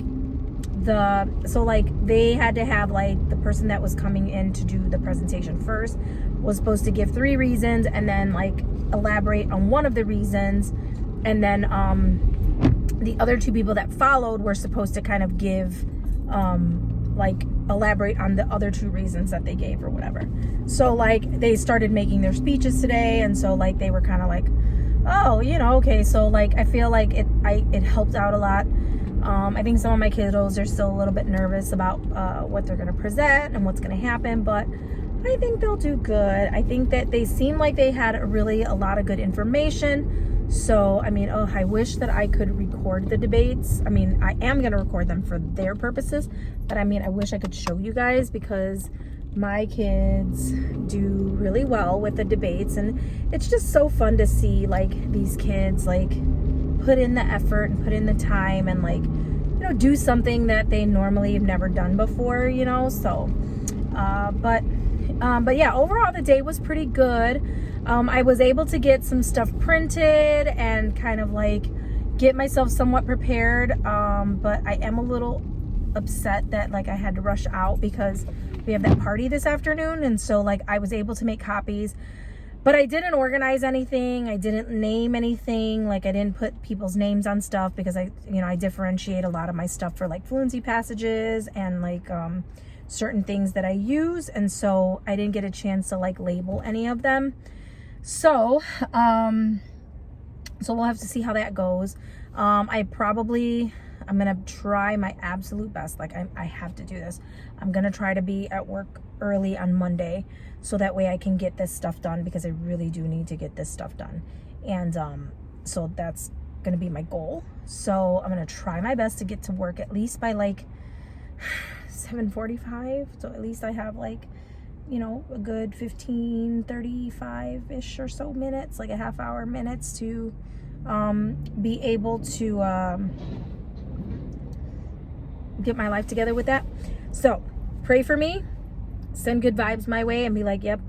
they had to have like the person that was coming in to do the presentation first was supposed to give 3 reasons and then like elaborate on one of the reasons, and then the other 2 people that followed were supposed to kind of give like elaborate on the other 2 reasons that they gave or whatever. So like they started making their speeches today, and so like they were kind of like, oh, you know, okay. So like I feel like it helped out a lot. I think some of my kiddos are still a little bit nervous about what they're going to present and what's going to happen, but I think they'll do good. I think that they seem like they had a lot of good information. So, I mean, I wish that I could record the debates. I mean, I am going to record them for their purposes, but I mean, I wish I could show you guys because my kids do really well with the debates, and it's just so fun to see like these kids like put in the effort and put in the time and like, you know, do something that they normally have never done before, you know. So but yeah, overall the day was pretty good. I was able to get some stuff printed and kind of like get myself somewhat prepared, but I am a little upset that like I had to rush out because we have that party this afternoon, and so like I was able to make copies, but I didn't organize anything. I didn't name anything. Like I didn't put people's names on stuff because I differentiate a lot of my stuff for like fluency passages and like certain things that I use, and so I didn't get a chance to like label any of them. So we'll have to see how that goes. I'm gonna try my absolute best. Like I have to do this. I'm gonna try to be at work early on Monday so that way I can get this stuff done, because I really do need to get this stuff done. And so that's gonna be my goal. So I'm gonna try my best to get to work at least by like 7:45. So at least I have like, you know, a good 35-ish or so minutes, like a half hour minutes to be able to get my life together with that. So pray for me, send good vibes my way, and be like, yep,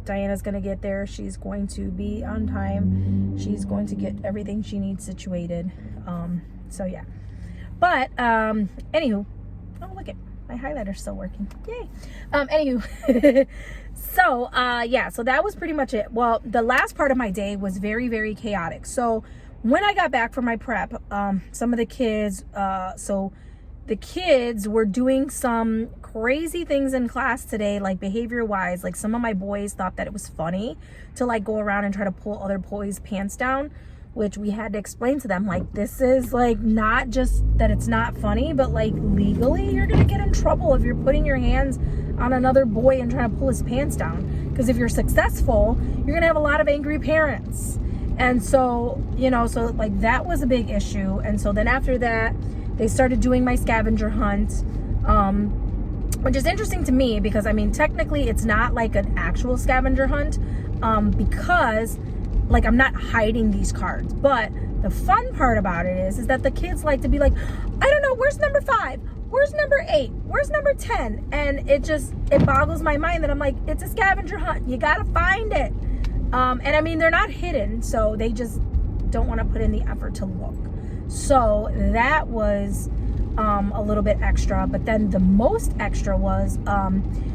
Diana's gonna get there. She's going to be on time. She's going to get everything she needs situated. So yeah, but anywho, oh look at my highlighter's still working, yay. Anywho, so yeah, so that was pretty much it. Well, the last part of my day was very, very chaotic. So when I got back from my prep, some of the kids, the kids were doing some crazy things in class today, like behavior wise. Like some of my boys thought that it was funny to like go around and try to pull other boys' pants down, which we had to explain to them, like, this is like not just that it's not funny, but like legally you're gonna get in trouble if you're putting your hands on another boy and trying to pull his pants down, because if you're successful, you're gonna have a lot of angry parents. And so, you know, so like that was a big issue. And so then after that, they started doing my scavenger hunt, which is interesting to me because I mean, technically it's not like an actual scavenger hunt, because like I'm not hiding these cards. But the fun part about it is that the kids like to be like, I don't know, where's number 5? Where's number 8? Where's number 10? And it boggles my mind that I'm like, it's a scavenger hunt. You gotta find it. And I mean, they're not hidden, so they just don't want to put in the effort to look. So that was a little bit extra. But then the most extra was,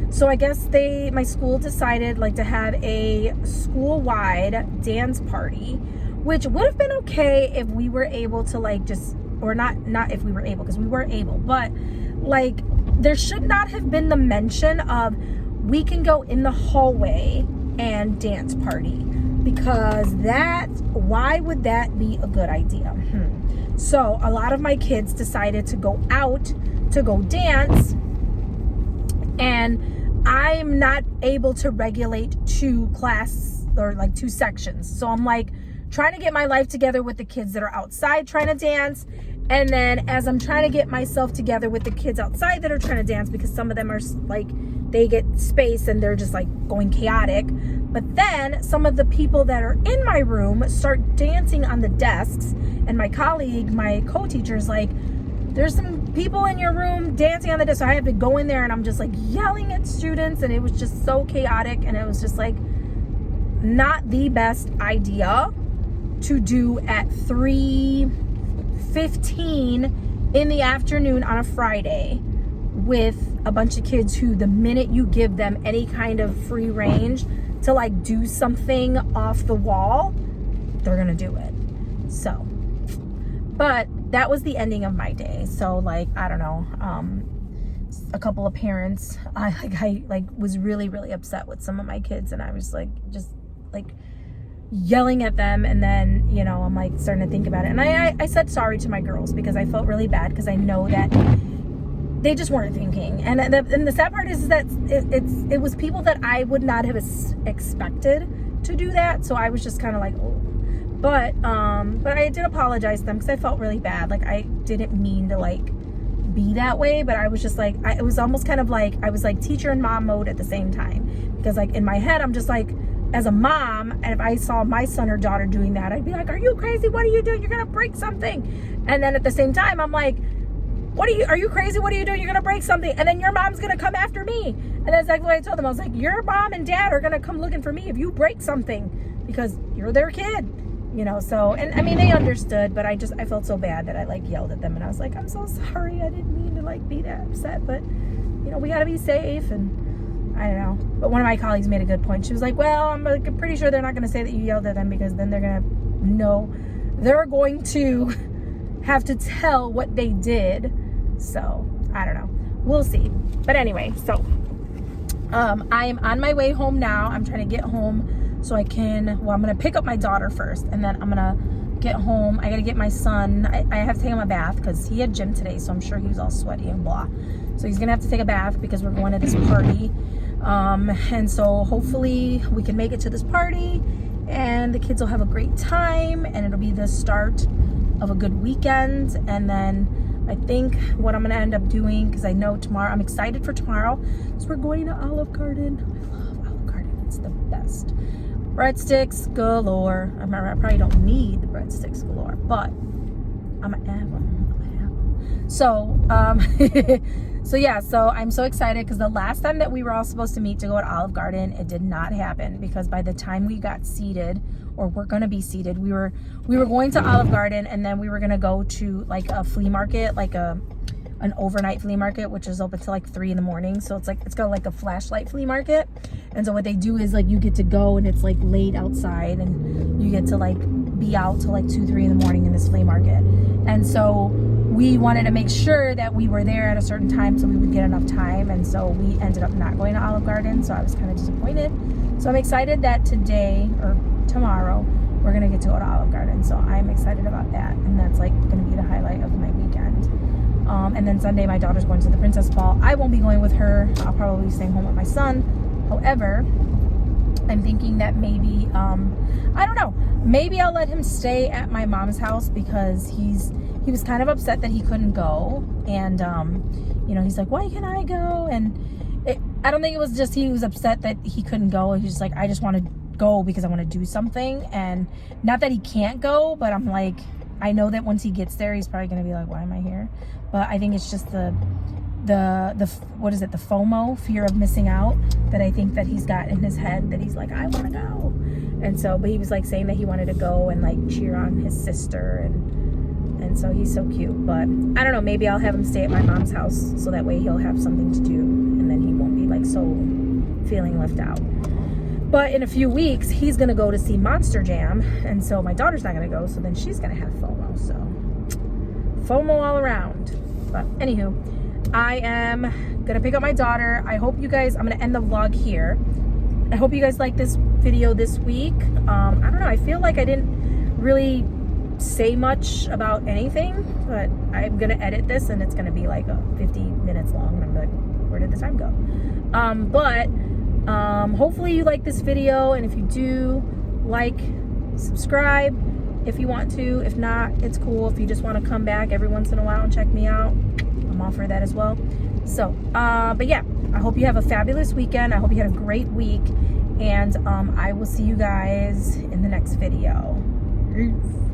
so I guess my school decided like to have a school-wide dance party, which would have been okay if we were able to like not if we were able, because we weren't able, but like there should not have been the mention of we can go in the hallway and dance party, because why would that be a good idea? So a lot of my kids decided to go out to go dance, and I'm not able to regulate 2 sections. So I'm like trying to get my life together with the kids that are outside trying to dance, and then as I'm trying to get myself together with the kids outside that are trying to dance, because some of them are like, they get space and they're just like going chaotic. But then some of the people that are in my room start dancing on the desks, and my colleague, my co-teacher, is like, there's some people in your room dancing on the desk. So I have to go in there and I'm just like yelling at students, and it was just so chaotic, and it was just like not the best idea to do at 3:15 in the afternoon on a Friday with a bunch of kids who, the minute you give them any kind of free range to like do something off the wall, they're gonna do it. So, but that was the ending of my day. So like, I don't know, a couple of parents, I was really, really upset with some of my kids, and I was like, just like yelling at them. And then, you know, I'm like starting to think about it, and I said sorry to my girls, because I felt really bad, because I know that they just weren't thinking. And the sad part is that it was people that I would not have expected to do that. So I was just kind of like, oh. But I did apologize to them because I felt really bad. Like, I didn't mean to like be that way, but I was just like, it was almost kind of like I was like teacher and mom mode at the same time, because like in my head I'm just like, as a mom, and if I saw my son or daughter doing that, I'd be like, are you crazy? What are you doing? You're gonna break something. And then at the same time I'm like, are you crazy? What are you doing? You're gonna break something. And then your mom's gonna come after me. And that's exactly what I told them. I was like, your mom and dad are gonna come looking for me if you break something, because you're their kid. You know, so, and I mean, they understood, but I felt so bad that I like yelled at them, and I was like, I'm so sorry. I didn't mean to like be that upset, but you know, we got to be safe. And I don't know. But one of my colleagues made a good point. She was like, well, I'm like, pretty sure they're not going to say that you yelled at them, because then they're going to know, they're going to have to tell what they did. So I don't know. We'll see. But anyway, so I am on my way home now. I'm trying to get home so I can, well, I'm going to pick up my daughter first, and then I'm going to get home. I got to get my son. I have to take him a bath because he had gym today, so I'm sure he was all sweaty and blah. So he's going to have to take a bath because we're going to this party. And so hopefully we can make it to this party and the kids will have a great time, and it'll be the start of a good weekend. And then I think what I'm going to end up doing, because I know tomorrow, I'm excited for tomorrow, so we're going to Olive Garden. I love Olive Garden. It's the best. Breadsticks galore. I probably don't need the breadsticks galore, but I'm gonna have them. So, so yeah, so I'm so excited because the last time that we were all supposed to meet to go to Olive Garden, it did not happen, because by the time we got seated, or we're gonna be seated, we were going to Olive Garden, and then we were gonna go to like a flea market, like an overnight flea market, which is open till like 3 in the morning. So it's got like a flashlight flea market. And so what they do is like you get to go, and it's like late outside, and you get to like be out till like 2, 3 in the morning in this flea market. And so we wanted to make sure that we were there at a certain time so we would get enough time. And so we ended up not going to Olive Garden. So I was kind of disappointed. So I'm excited that today or tomorrow we're gonna get to go to Olive Garden. So I'm excited about that. And that's like gonna be the highlight of my weekend. And then Sunday, my daughter's going to the Princess Ball. I won't be going with her. I'll probably be staying home with my son. However, I'm thinking that maybe, I don't know, maybe I'll let him stay at my mom's house, because he was kind of upset that he couldn't go. And, you know, he's like, why can't I go? And I don't think it was just he was upset that he couldn't go. He's just like, I just want to go because I want to do something. And not that he can't go, but I'm like, I know that once he gets there, he's probably going to be like, why am I here? But I think it's just the what is it? The FOMO, fear of missing out, that I think that he's got in his head, that he's like, I want to go. And so, but he was like saying that he wanted to go and like cheer on his sister. And so he's so cute. But I don't know, maybe I'll have him stay at my mom's house so that way he'll have something to do. And then he won't be like so feeling left out. But in a few weeks, he's going to go to see Monster Jam. And so my daughter's not going to go. So then she's going to have FOMO. So FOMO all around. But anywho, I am going to pick up my daughter. I hope you guys, I'm going to end the vlog here. I hope you guys like this video this week. I don't know. I feel like I didn't really say much about anything. But I'm going to edit this and it's going to be like 50 minutes long. And I'm like, where did the time go? Hopefully you like this video, and if you do, like, subscribe if you want to. If not, it's cool. If you just want to come back every once in a while and check me out, I'm all for that as well. So, but yeah, I hope you have a fabulous weekend. I hope you had a great week, and I will see you guys in the next video. Peace.